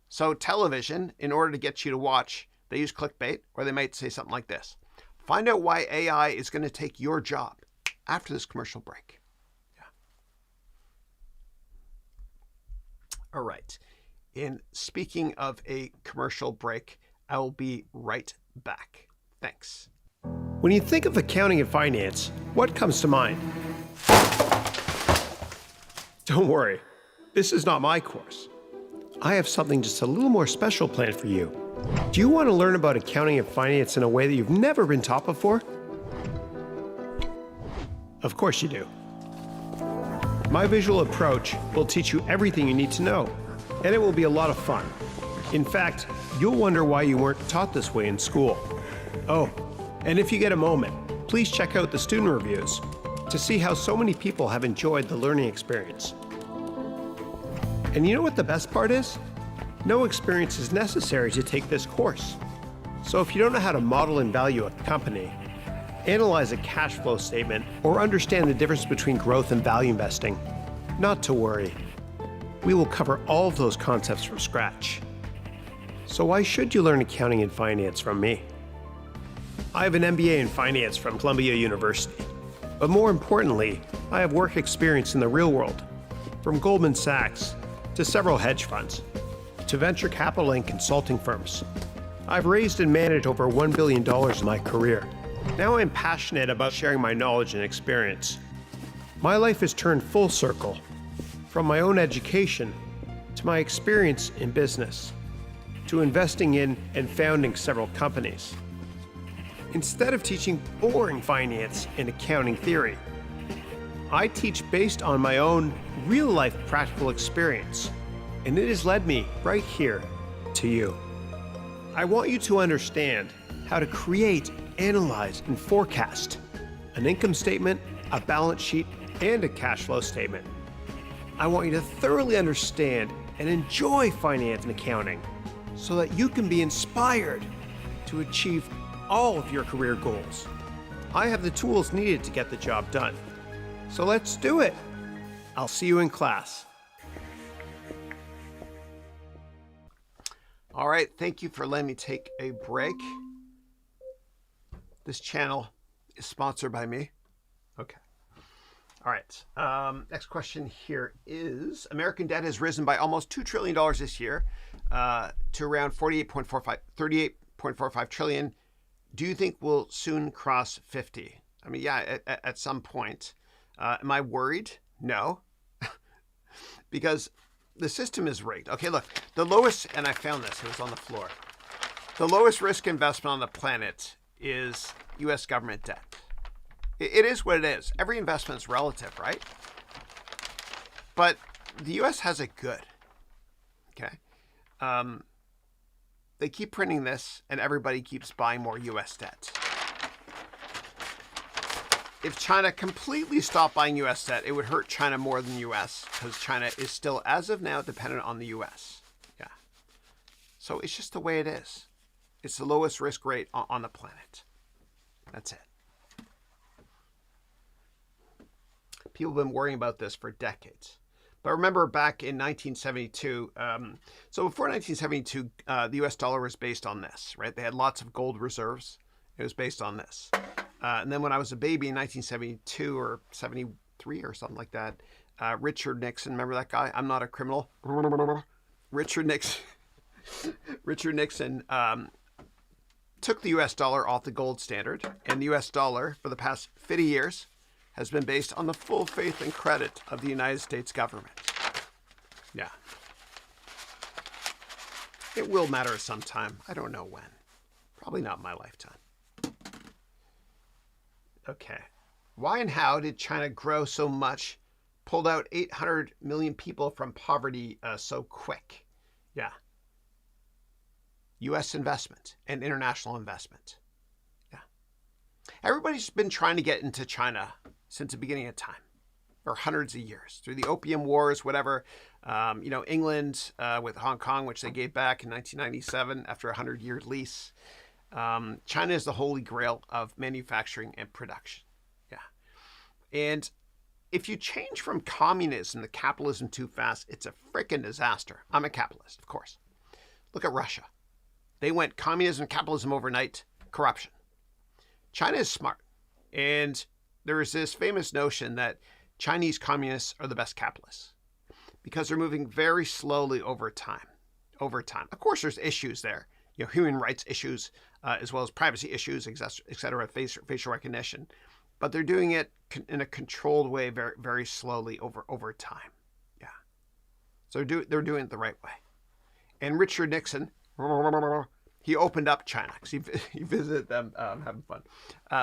So television, in order to get you to watch, they use clickbait, or they might say something like this. Find out why AI is going to take your job after this commercial break. Yeah. All right. And speaking of a commercial break, I will be right back. Thanks. When you think of accounting and finance, what comes to mind? Don't worry, this is not my course. I have something just a little more special planned for you. Do you want to learn about accounting and finance in a way that you've never been taught before? Of course you do. My visual approach will teach you everything you need to know, and it will be a lot of fun. In fact, you'll wonder why you weren't taught this way in school. Oh, and if you get a moment, please check out the student reviews to see how so many people have enjoyed the learning experience. And you know what the best part is? No experience is necessary to take this course. So if you don't know how to model and value a company, analyze a cash flow statement, or understand the difference between growth and value investing, not to worry. We will cover all of those concepts from scratch. So why should you learn accounting and finance from me? I have an MBA in finance from Columbia University. But more importantly, I have work experience in the real world, from Goldman Sachs to several hedge funds, to venture capital and consulting firms. I've raised and managed over $1 billion in my career. Now I'm passionate about sharing my knowledge and experience. My life has turned full circle, from my own education to my experience in business, to investing in and founding several companies. Instead of teaching boring finance and accounting theory, I teach based on my own real-life practical experience, and it has led me right here to you. I want you to understand how to create, analyze, and forecast an income statement, a balance sheet, and a cash flow statement. I want you to thoroughly understand and enjoy finance and accounting so that you can be inspired to achieve all of your career goals. I have the tools needed to get the job done. So let's do it. I'll see you in class. All right, thank you for letting me take a break. This channel is sponsored by me. Okay. All right. Next question here is, American debt has risen by almost $2 trillion this year to around 38.45 trillion. Do you think we'll soon cross 50? I mean, yeah, at some point. Am I worried? No. Because the system is rigged. Okay, look, the lowest, and I found this, it was on the floor. The lowest risk investment on the planet is U.S. government debt. It is what it is. Every investment is relative, right? But the U.S. has it good. Okay. They keep printing this, and everybody keeps buying more U.S. debt. If China completely stopped buying U.S. debt, it would hurt China more than U.S. because China is still, as of now, dependent on the U.S. Yeah. So it's just the way it is. It's the lowest risk rate on the planet. That's it. People have been worrying about this for decades. But remember back in 1972, so before 1972, the U.S. dollar was based on this, right? They had lots of gold reserves. It was based on this. And then when I was a baby in 1972 or 73 or something like that, Richard Nixon, remember that guy? I'm not a criminal. Richard Nixon took the U.S. dollar off the gold standard, and the U.S. dollar for the past 50 years has been based on the full faith and credit of the United States government. Yeah. It will matter sometime. I don't know when. Probably not in my lifetime. Okay. Why and how did China grow so much, pulled out 800 million people from poverty so quick? Yeah. U.S. investment and international investment. Yeah. Everybody's been trying to get into China since the beginning of time, for hundreds of years, through the Opium Wars, whatever. England with Hong Kong, which they gave back in 1997 after a 100-year lease. China is the holy grail of manufacturing and production. Yeah. And if you change from communism to capitalism too fast, it's a freaking disaster. I'm a capitalist, of course. Look at Russia. They went communism, capitalism overnight, corruption. China is smart. And there is this famous notion that Chinese communists are the best capitalists because they're moving very slowly over time. Of course, there's issues there, human rights issues, as well as privacy issues, et cetera, facial recognition. But they're doing it in a controlled way, very, very slowly over time. Yeah. So they're doing it the right way. And Richard Nixon He opened up China because he visited them having fun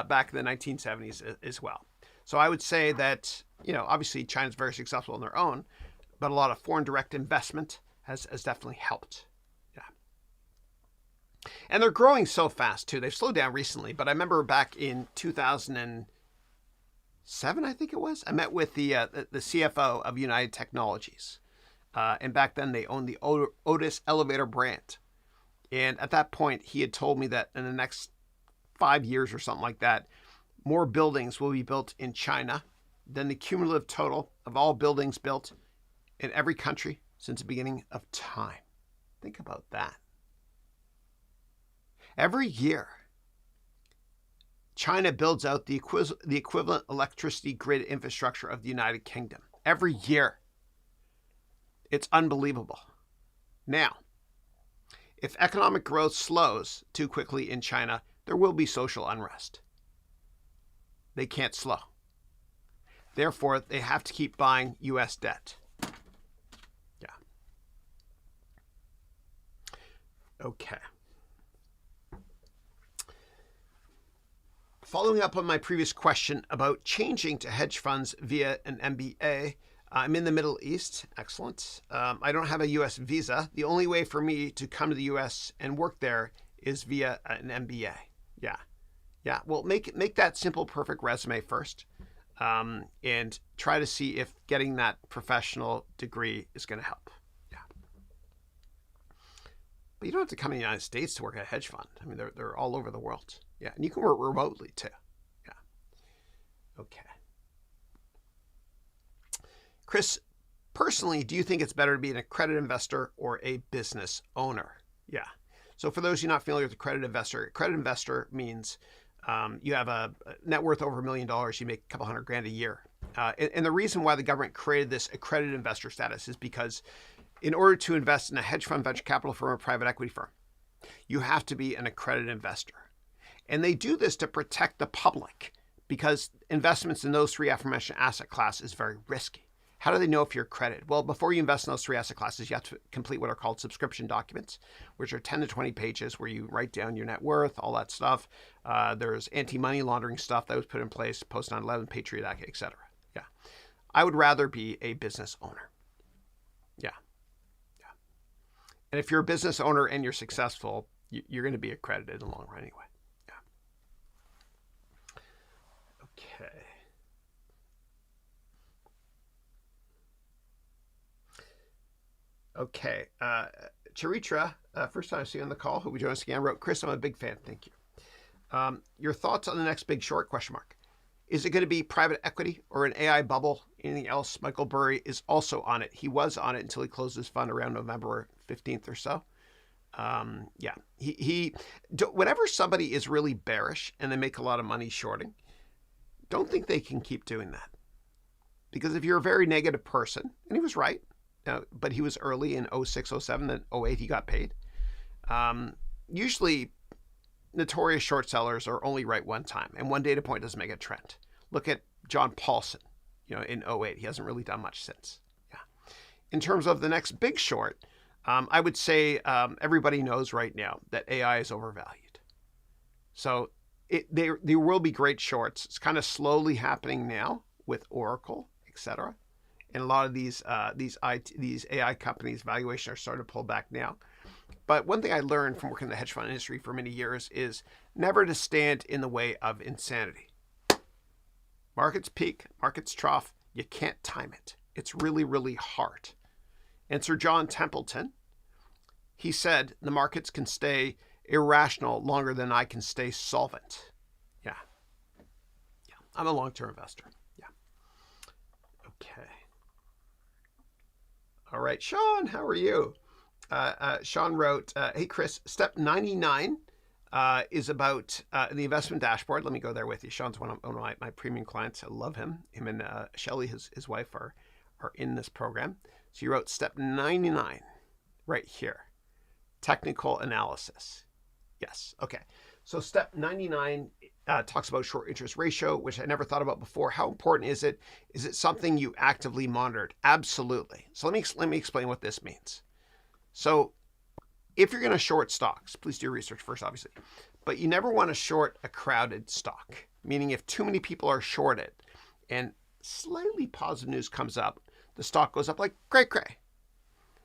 back in the 1970s as well. So I would say that, obviously China's very successful on their own, but a lot of foreign direct investment has definitely helped. Yeah. And they're growing so fast too. They've slowed down recently, but I remember back in 2007, I think it was, I met with the CFO of United Technologies. And back then they owned the Otis elevator brand. And at that point, he had told me that in the next 5 years or something like that, more buildings will be built in China than the cumulative total of all buildings built in every country since the beginning of time. Think about that. Every year, China builds out the equivalent electricity grid infrastructure of the United Kingdom. Every year. It's unbelievable. Now, if economic growth slows too quickly in China, there will be social unrest. They can't slow. Therefore, they have to keep buying U.S. debt. Yeah. Okay. Following up on my previous question about changing to hedge funds via an MBA, I'm in the Middle East. Excellent. I don't have a U.S. visa. The only way for me to come to the U.S. and work there is via an MBA. Yeah. Well, make that simple, perfect resume first, and try to see if getting that professional degree is going to help. Yeah. But you don't have to come to the United States to work at a hedge fund. I mean, they're all over the world. Yeah, and you can work remotely too. Yeah. Okay. Chris, personally, do you think it's better to be an accredited investor or a business owner? Yeah. So for those of you not familiar with accredited investor means you have a net worth over $1 million, you make a couple $100,000 a year. And the reason why the government created this accredited investor status is because in order to invest in a hedge fund, venture capital firm, or private equity firm, you have to be an accredited investor. And they do this to protect the public because investments in those three aforementioned asset classes is very risky. How do they know if you're accredited? Well, before you invest in those three asset classes, you have to complete what are called subscription documents, which are 10 to 20 pages where you write down your net worth, all that stuff. There's anti-money laundering stuff that was put in place post 9/11, Patriot Act, etc. Yeah. I would rather be a business owner. Yeah. And if you're a business owner and you're successful, you're going to be accredited in the long run anyway. Yeah. Okay. Okay, Charitra, first time I see you on the call, who will join us again, wrote, Chris, I'm a big fan, thank you. Your thoughts on the next big short, question mark. Is it going to be private equity or an AI bubble? Anything else? Michael Burry is also on it. He was on it until he closed his fund around November 15th or so. Yeah, whenever somebody is really bearish and they make a lot of money shorting, don't think they can keep doing that. Because if you're a very negative person, and he was right, but he was early in 06, 07, then 08 he got paid. Usually notorious short sellers are only right one time, and one data point doesn't make a trend. Look at John Paulson, in 08. He hasn't really done much since. Yeah. In terms of the next big short, I would say everybody knows right now that AI is overvalued. So there will be great shorts. It's kind of slowly happening now with Oracle, etc. And a lot of these AI companies' valuation are starting to pull back now. But one thing I learned from working in the hedge fund industry for many years is never to stand in the way of insanity. Markets peak, markets trough, you can't time it. It's really, really hard. And Sir John Templeton, he said, the markets can stay irrational longer than I can stay solvent. Yeah. I'm a long-term investor. Yeah. Okay. All right, Sean, how are you? Sean wrote, hey, Chris, step 99 is about the investment dashboard. Let me go there with you. Sean's one of my premium clients. I love him. Him and Shelly, his wife, are in this program. So you wrote step 99 right here, technical analysis. Yes. Okay. So step 99 talks about short interest ratio, which I never thought about before. How important is it? Is it something you actively monitored? Absolutely. So let me explain what this means. So if you're going to short stocks, please do your research first, obviously. But you never want to short a crowded stock, meaning if too many people are shorted and slightly positive news comes up, the stock goes up like cray-cray.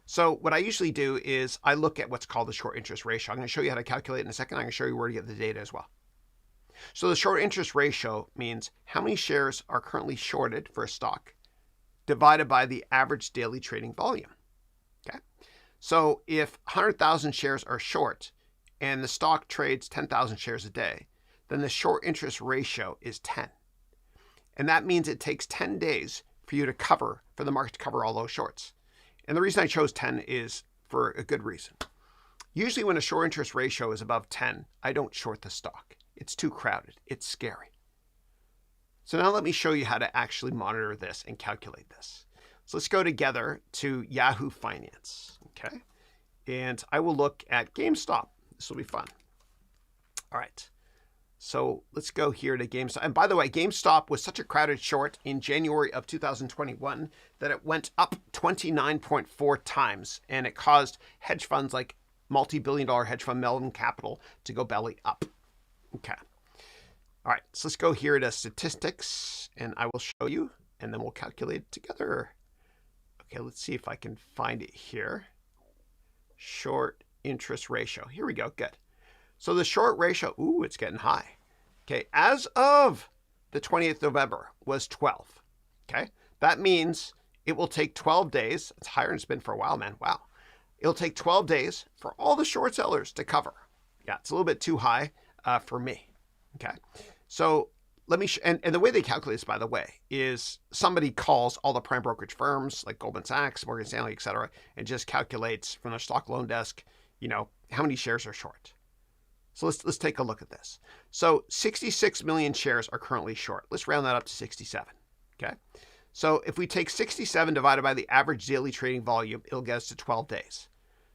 So what I usually do is I look at what's called the short interest ratio. I'm going to show you how to calculate it in a second. I'm going to show you where to get the data as well. So the short interest ratio means how many shares are currently shorted for a stock divided by the average daily trading volume. Okay. So if 100,000 shares are short and the stock trades 10,000 shares a day, then the short interest ratio is 10. And that means it takes 10 days for you to cover, for the market to cover all those shorts. And the reason I chose 10 is for a good reason. Usually when a short interest ratio is above 10, I don't short the stock. It's too crowded. It's scary. So now let me show you how to actually monitor this and calculate this. So let's go together to Yahoo Finance, okay? And I will look at GameStop. This will be fun. All right. So let's go here to GameStop. And by the way, GameStop was such a crowded short in January of 2021 that it went up 29.4 times, and it caused hedge funds like multi-billion-dollar hedge fund Melvin Capital to go belly up. Okay. All right. So let's go here to statistics, and I will show you, and then we'll calculate it together. Okay. Let's see if I can find it here. Short interest ratio. Here we go. Good. So the short ratio, ooh, it's getting high. Okay, as of the 20th of November was 12. Okay, that means it will take 12 days. It's higher than it's been for a while, man. Wow. It'll take 12 days for all the short sellers to cover. Yeah, it's a little bit too high for me. Okay, so let me, and the way they calculate this, by the way, is somebody calls all the prime brokerage firms like Goldman Sachs, Morgan Stanley, et cetera, and just calculates from their stock loan desk, you know, how many shares are short. So let's take a look at this. So 66 million shares are currently short. Let's round that up to 67. Okay. So if we take 67 divided by the average daily trading volume, it'll get us to 12 days.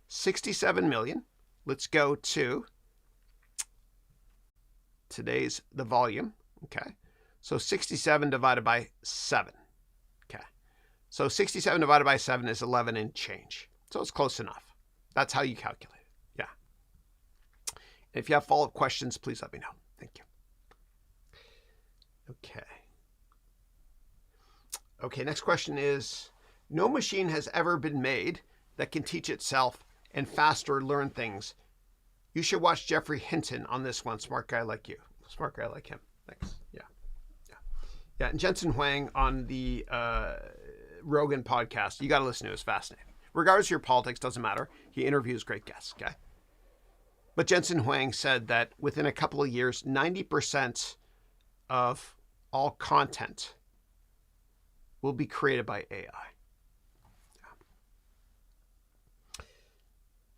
67 million. Let's go to today's the volume. Okay. So 67 divided by 7. Okay. So 67 divided by 7 is 11 and change. So it's close enough. That's how you calculate. If you have follow-up questions, please let me know. Thank you. Okay, next question is, no machine has ever been made that can teach itself and faster learn things. You should watch Jeffrey Hinton on this one. Smart guy like you. Smart guy like him. Thanks. Yeah, and Jensen Huang on the Rogan podcast. You got to listen to it. It's fascinating. Regardless of your politics, doesn't matter. He interviews great guests, okay? But Jensen Huang said that within a couple of years, 90% of all content will be created by AI.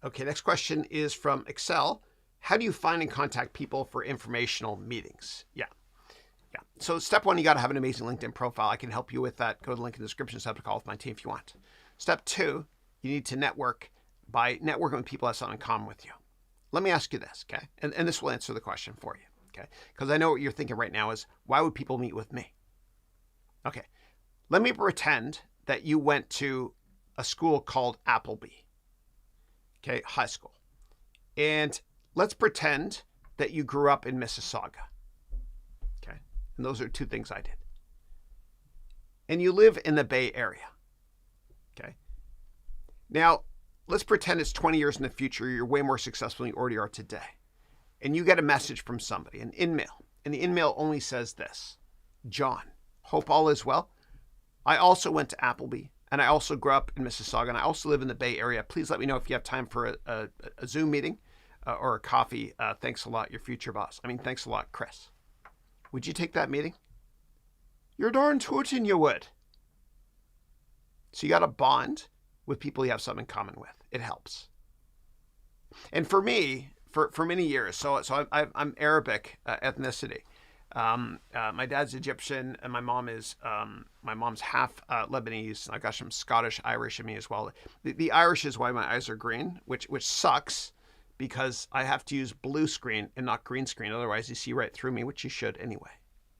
Okay, next question is from Excel. How do you find and contact people for informational meetings? Yeah. So step one, you got to have an amazing LinkedIn profile. I can help you with that. Go to the link in the description, set up a call with my team if you want. Step two, you need to network by networking with people that have something in common with you. Let me ask you this, okay? And this will answer the question for you, okay? Because I know what you're thinking right now is, why would people meet with me? Okay, let me pretend that you went to a school called Appleby, okay, high school. And let's pretend that you grew up in Mississauga, okay? And those are two things I did. And you live in the Bay Area, okay? Now, let's pretend it's 20 years in the future. You're way more successful than you already are today. And you get a message from somebody, an in-mail. And the in-mail only says this: John, hope all is well. I also went to Appleby, and I also grew up in Mississauga, and I also live in the Bay Area. Please let me know if you have time for a Zoom meeting or a coffee. Thanks a lot, your future boss. Thanks a lot, Chris. Would you take that meeting? You're darn tootin' you would. So you got a bond with people you have something in common with. It helps. And for me, for many years, so I'm Arabic ethnicity. My dad's Egyptian, and my mom's half Lebanese. I got some Scottish, Irish in me as well. The Irish is why my eyes are green, which sucks because I have to use blue screen and not green screen. Otherwise, you see right through me, which you should anyway.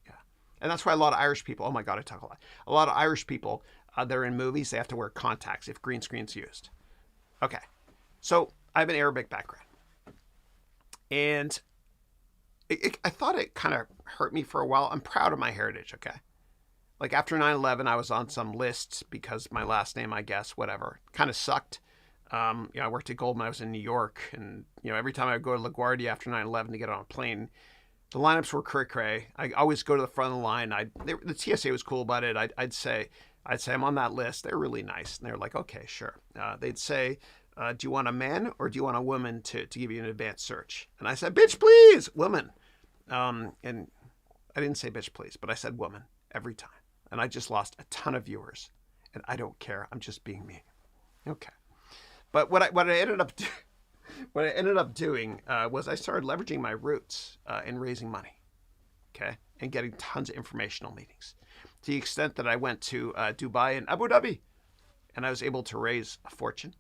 Yeah, and that's why a lot of Irish people. Oh my God, I talk a lot. A lot of Irish people. They're in movies. They have to wear contacts if green screen's used. Okay, so I have an Arabic background. And I thought it kind of hurt me for a while. I'm proud of my heritage, okay? Like after 9/11, I was on some lists because my last name, I guess, whatever, kind of sucked. I worked at Goldman. I was in New York. And, every time I would go to LaGuardia after 9/11 to get on a plane, the lineups were cray-cray. I always go to the front of the line. The TSA was cool about it. I'd say I'm on that list. They're really nice. And they're like, okay, sure. They'd say, do you want a man or do you want a woman to give you an advanced search? And I said, bitch, please, woman. And I didn't say bitch, please, but I said woman every time. And I just lost a ton of viewers. And I don't care. I'm just being me. Okay. But what I ended up doing was I started leveraging my roots in raising money, okay, and getting tons of informational meetings, to the extent that I went to Dubai and Abu Dhabi, and I was able to raise a fortune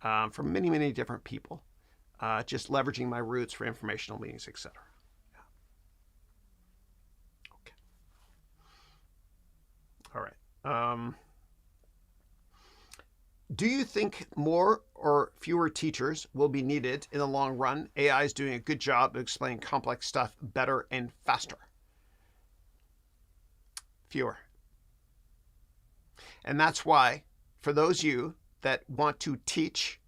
from many, many different people, just leveraging my roots for informational meetings, etc. Yeah. Okay. All right. Do you think more or fewer teachers will be needed in the long run? AI is doing a good job of explaining complex stuff better and faster. Fewer. And that's why, for those of you that want to teach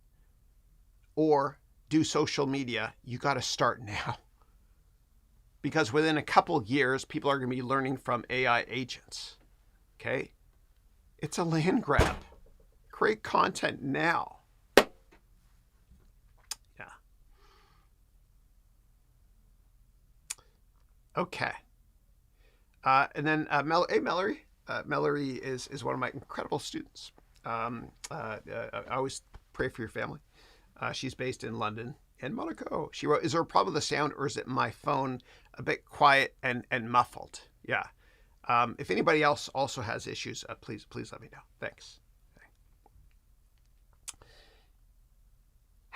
or do social media, you got to start now. Because within a couple of years, people are going to be learning from AI agents. Okay? It's a land grab. Create content now. Yeah. Okay. And then Mallory. Mallory is one of my incredible students. I always pray for your family. She's based in London and Monaco. She wrote, is there a problem with the sound or is it my phone a bit quiet and muffled? Yeah. If anybody else also has issues, please let me know. Thanks.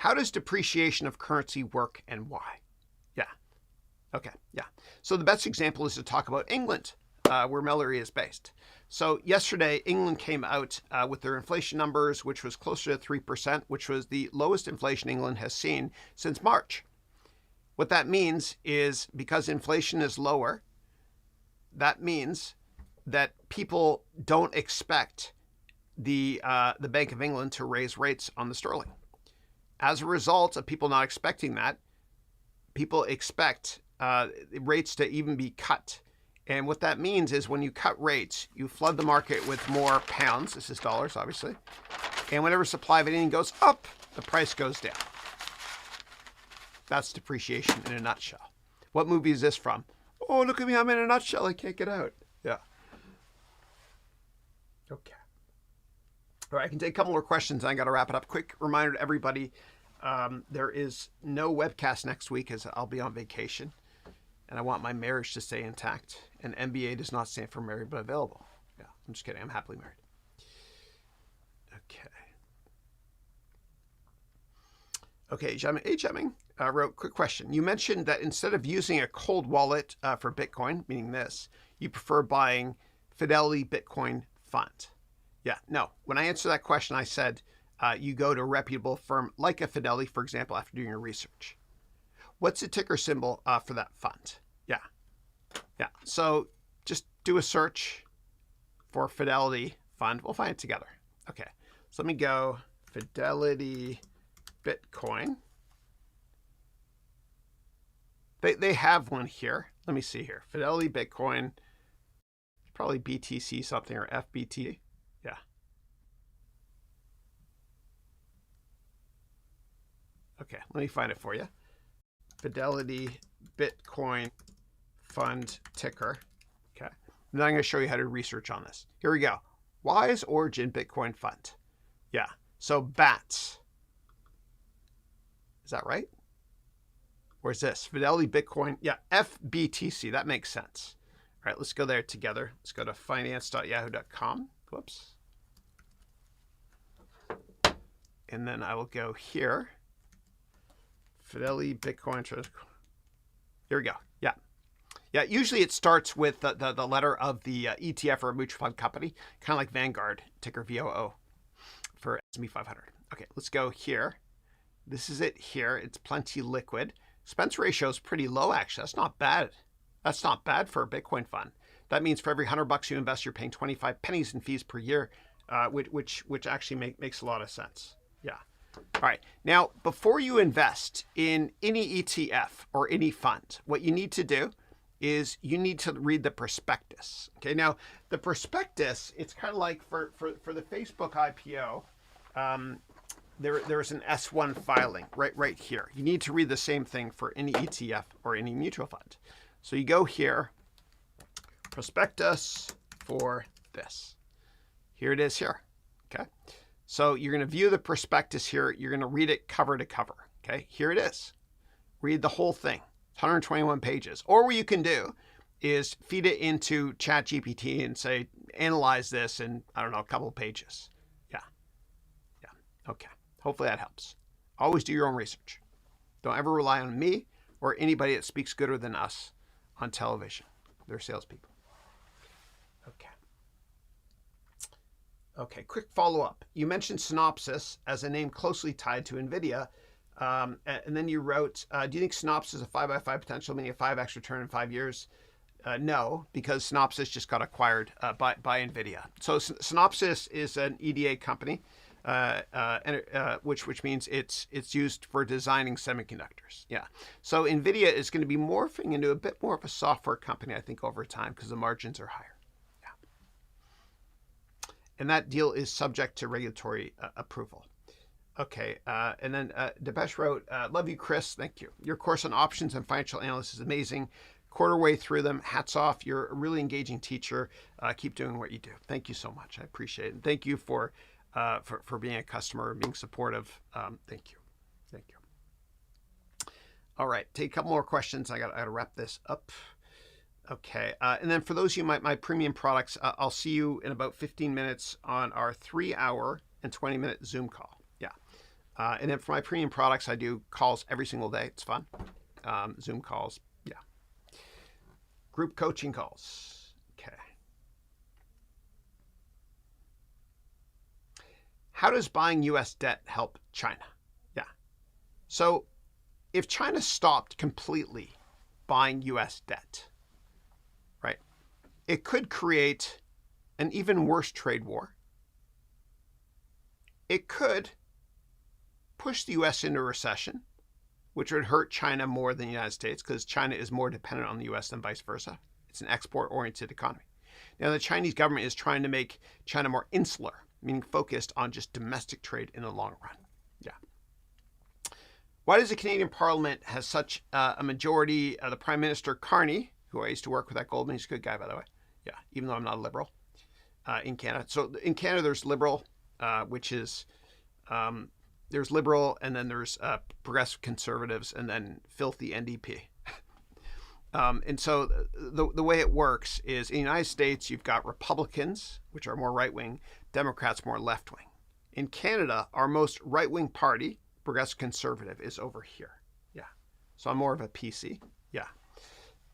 How does depreciation of currency work and why? Yeah. Okay. Yeah. So the best example is to talk about England, where Mallory is based. So yesterday, England came out with their inflation numbers, which was closer to 3%, which was the lowest inflation England has seen since March. What that means is because inflation is lower, that means that people don't expect the Bank of England to raise rates on the sterling. As a result of people not expecting that, people expect rates to even be cut. And what that means is when you cut rates, you flood the market with more pounds. This is dollars, obviously. And whenever supply of anything goes up, the price goes down. That's depreciation in a nutshell. What movie is this from? Oh, look at me, I'm in a nutshell. I can't get out. Yeah. Okay. All right, I can take a couple more questions and I got to wrap it up. Quick reminder to everybody, there is no webcast next week as I'll be on vacation and I want my marriage to stay intact. And MBA does not stand for married but available. Yeah, I'm just kidding. I'm happily married. Okay, Jemming wrote, quick question. You mentioned that instead of using a cold wallet for Bitcoin, meaning this, you prefer buying Fidelity Bitcoin Fund. Yeah, no. When I answered that question, I said you go to a reputable firm like a Fidelity, for example, after doing your research. What's the ticker symbol for that fund? Yeah. Yeah. So just do a search for Fidelity Fund. We'll find it together. Okay. So let me go Fidelity Bitcoin. They have one here. Let me see here. Fidelity Bitcoin. Probably BTC something or FBT. Yeah. Okay, let me find it for you. Fidelity Bitcoin Fund ticker. Okay. Now I'm going to show you how to research on this. Here we go. Wise Origin Bitcoin Fund. Yeah. So BATS. Is that right? Or is this? Fidelity Bitcoin. Yeah, FBTC. That makes sense. All right, let's go there together. Let's go to finance.yahoo.com. Whoops. And then I will go here. Fidelity Bitcoin. Here we go. Yeah. Yeah, usually it starts with the letter of the ETF or a mutual fund company, kind of like Vanguard, ticker VOO for S&P 500. Okay, let's go here. This is it here. It's plenty liquid. Expense ratio is pretty low, actually. That's not bad. That's not bad for a Bitcoin fund. That means for every $100 you invest, you're paying 25 pennies in fees per year, which actually makes a lot of sense. Yeah. All right. Now, before you invest in any ETF or any fund, what you need to do is you need to read the prospectus. Okay. Now, the prospectus, it's kind of like for the Facebook IPO. There's an S1 filing right here. You need to read the same thing for any ETF or any mutual fund. So you go here, prospectus for this. Here it is here. Okay. So you're going to view the prospectus here. You're going to read it cover to cover. Okay. Here it is. Read the whole thing. 121 pages. Or what you can do is feed it into ChatGPT and say, analyze this in, I don't know, a couple of pages. Yeah. Yeah. Okay. Hopefully that helps. Always do your own research. Don't ever rely on me or anybody that speaks gooder than us on television. They're salespeople. Okay. Okay, quick follow-up. You mentioned Synopsis as a name closely tied to NVIDIA. And then you wrote, do you think Synopsis is a 5x5 potential, meaning a 5x return in 5 years? No, because Synopsis just got acquired by NVIDIA. So Synopsis is an EDA company, which means it's used for designing semiconductors. Yeah. So NVIDIA is going to be morphing into a bit more of a software company, I think, over time because the margins are higher. Yeah. And that deal is subject to regulatory approval. Okay, and then Depeche wrote, love you, Chris. Thank you. Your course on options and financial analysis is amazing. Quarter way through them. Hats off. You're a really engaging teacher. Keep doing what you do. Thank you so much. I appreciate it. And thank you for being a customer and being supportive. Thank you. Thank you. All right, take a couple more questions. I got to wrap this up. Okay, and then for those of you, my premium products, I'll see you in about 15 minutes on our 3-hour and 20-minute Zoom call. And then for my premium products, I do calls every single day. It's fun. Zoom calls. Yeah. Group coaching calls. Okay. How does buying U.S. debt help China? Yeah. So if China stopped completely buying U.S. debt, right, it could create an even worse trade war. It could push the U.S. into a recession, which would hurt China more than the United States because China is more dependent on the U.S. than vice versa. It's an export-oriented economy. Now, the Chinese government is trying to make China more insular, meaning focused on just domestic trade in the long run. Yeah. Why does the Canadian Parliament have such a majority? The Prime Minister Carney, who I used to work with at Goldman, he's a good guy, by the way. Yeah, even though I'm not a liberal in Canada. So in Canada, there's liberal, which is... there's liberal, and then there's progressive conservatives, and then filthy NDP. And so the way it works is in the United States, you've got Republicans, which are more right-wing, Democrats more left-wing. In Canada, our most right-wing party, progressive conservative, is over here. Yeah. So I'm more of a PC. Yeah.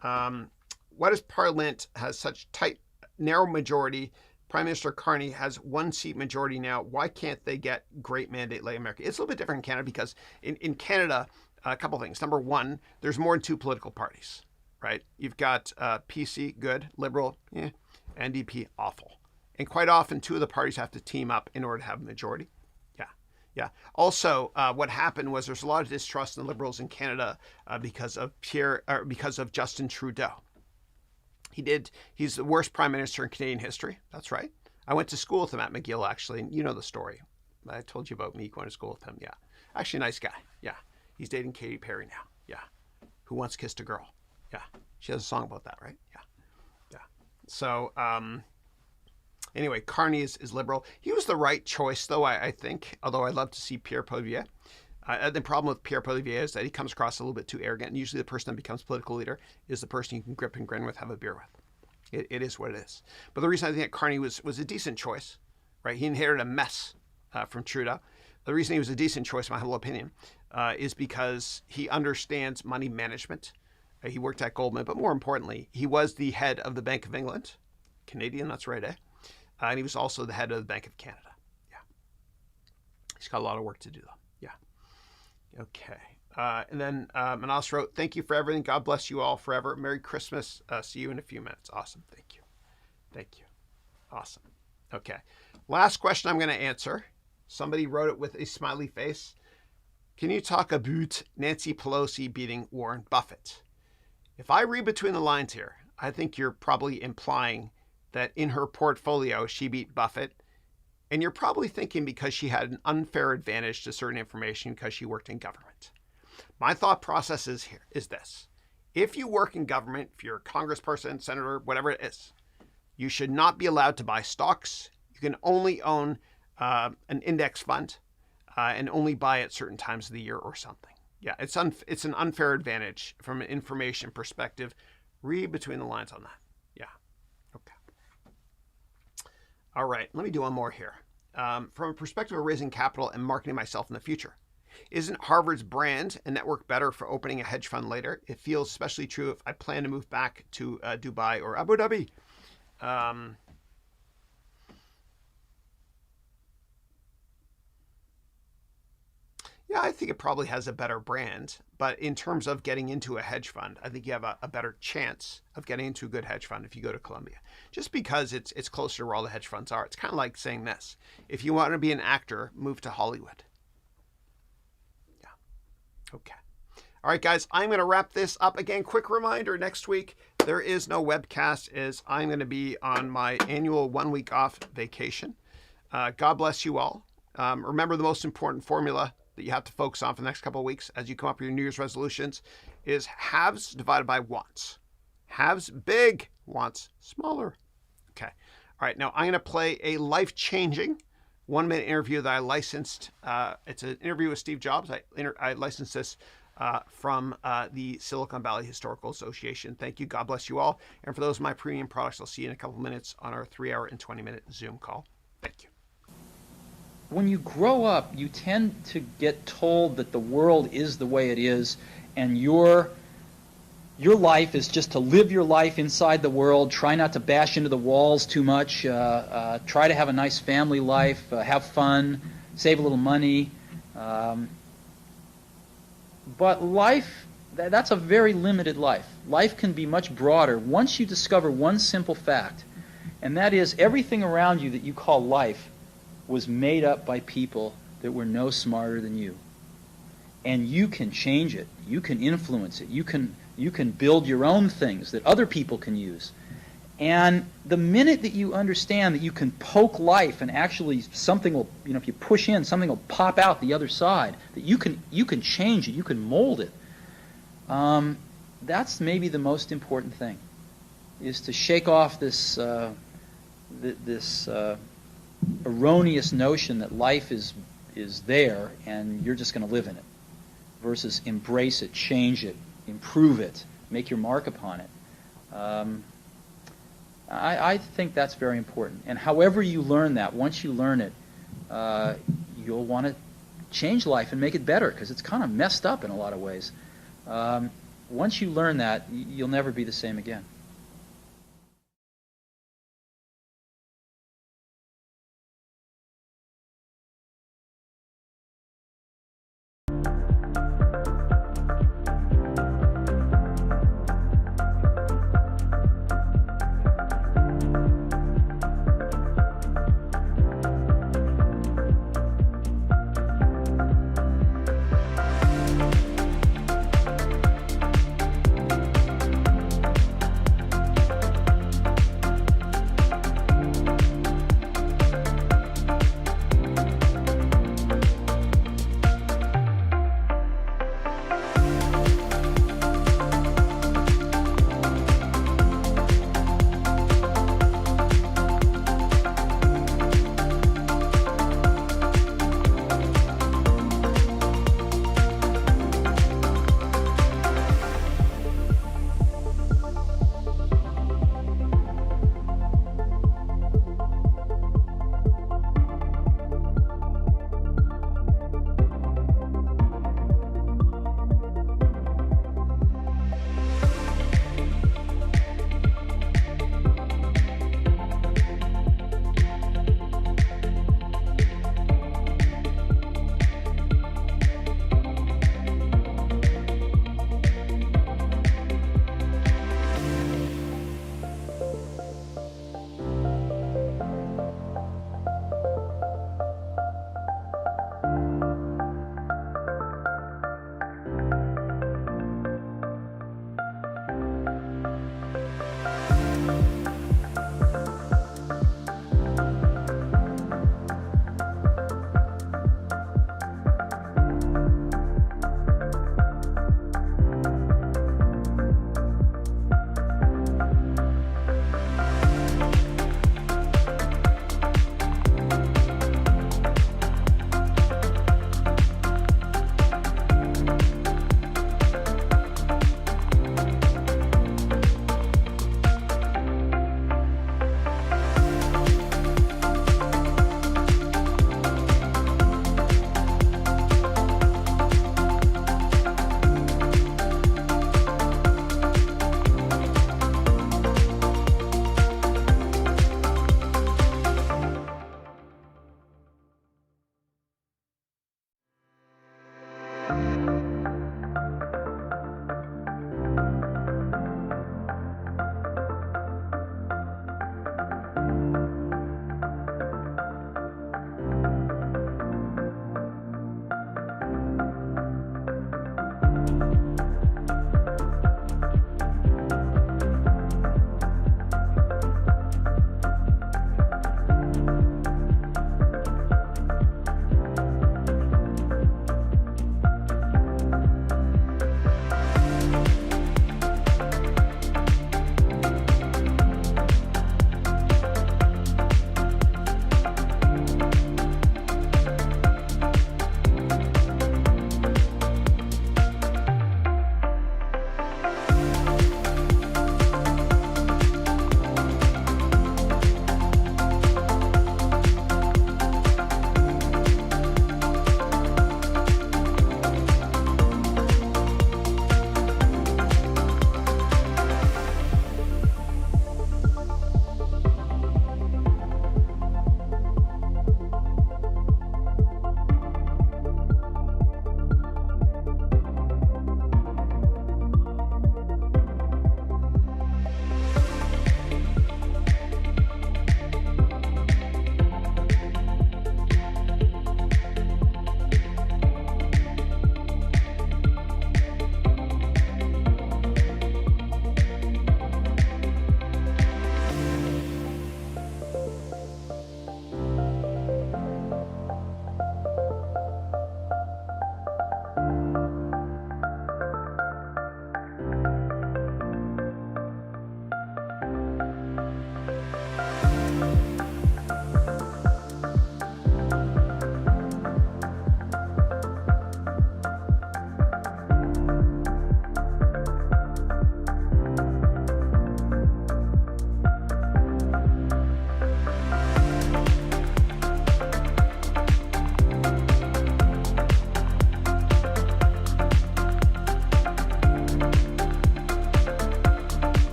Why does Parliament has such tight, narrow majority? Prime Minister Carney has 1-seat majority now. Why can't they get great mandate like America? It's a little bit different in Canada because in Canada, a couple things. Number one, there's more than 2 political parties, right? You've got PC, good, liberal, NDP, awful. And quite often, 2 of the parties have to team up in order to have a majority. Yeah, yeah. Also, what happened was there's a lot of distrust in the Liberals in Canada because of Justin Trudeau. He's the worst prime minister in Canadian history. That's right. I went to school with him at McGill, actually. And you know the story. I told you about me going to school with him. Yeah. Actually, a nice guy. Yeah. He's dating Katy Perry now. Yeah. Who once kissed a girl. Yeah. She has a song about that, right? Yeah. Yeah. So, anyway, Carney is liberal. He was the right choice, though, I think. Although I'd love to see Pierre Poilievre. The problem with Pierre Poilievre is that he comes across a little bit too arrogant. And usually the person that becomes political leader is the person you can grip and grin with, have a beer with. It is what it is. But the reason I think that Carney was a decent choice, right? He inherited a mess from Trudeau. The reason he was a decent choice, in my humble opinion, is because he understands money management. He worked at Goldman, but more importantly, he was the head of the Bank of England. Canadian, that's right, eh? And he was also the head of the Bank of Canada. Yeah. He's got a lot of work to do, though. Okay. And then Manas wrote, thank you for everything. God bless you all forever. Merry Christmas. See you in a few minutes. Awesome. Thank you. Thank you. Awesome. Okay. Last question I'm going to answer. Somebody wrote it with a smiley face. Can you talk about Nancy Pelosi beating Warren Buffett? If I read between the lines here, I think you're probably implying that in her portfolio, she beat Buffett. And you're probably thinking because she had an unfair advantage to certain information because she worked in government. My thought process is this. If you work in government, if you're a congressperson, senator, whatever it is, you should not be allowed to buy stocks. You can only own an index fund and only buy at certain times of the year or something. Yeah, it's an unfair advantage from an information perspective. Read between the lines on that. Yeah. Okay. All right. Let me do one more here. From a perspective of raising capital and marketing myself in the future, isn't Harvard's brand and network better for opening a hedge fund later? It feels especially true if I plan to move back to Dubai or Abu Dhabi. Yeah, I think it probably has a better brand, but in terms of getting into a hedge fund, I think you have a better chance of getting into a good hedge fund if you go to Columbia, just because it's closer to where all the hedge funds are. It's kind of like saying this: if you want to be an actor, move to Hollywood. Yeah. Okay. All right, guys, I'm going to wrap this up. Again, quick reminder, next week there is no webcast as I'm going to be on my annual 1 week off vacation. God bless you all. Remember, the most important formula that you have to focus on for the next couple of weeks as you come up with your New Year's resolutions is haves divided by wants. Haves big, wants smaller. Okay. All right. Now I'm going to play a life-changing 1-minute interview that I licensed. It's an interview with Steve Jobs. I licensed this from the Silicon Valley Historical Association. Thank you. God bless you all. And for those of my premium products, I'll see you in a couple of minutes on our 3-hour and 20-minute Zoom call. Thank you. When you grow up, you tend to get told that the world is the way it is, and your life is just to live your life inside the world, try not to bash into the walls too much, try to have a nice family life, have fun, save a little money. But life, that's a very limited life. Life can be much broader once you discover one simple fact, and that is everything around you that you call life was made up by people that were no smarter than you. And you can change it. You can influence it. You can build your own things that other people can use. And the minute that you understand that you can poke life and actually something will, if you push in, something will pop out the other side, that you can change it, you can mold it. That's maybe the most important thing, is to shake off this erroneous notion that life is there and you're just going to live in it, versus embrace it, change it, improve it, make your mark upon it. I think that's very important. And however you learn that, once you learn it, you'll want to change life and make it better, because it's kind of messed up in a lot of ways. Once you learn that, you'll never be the same again.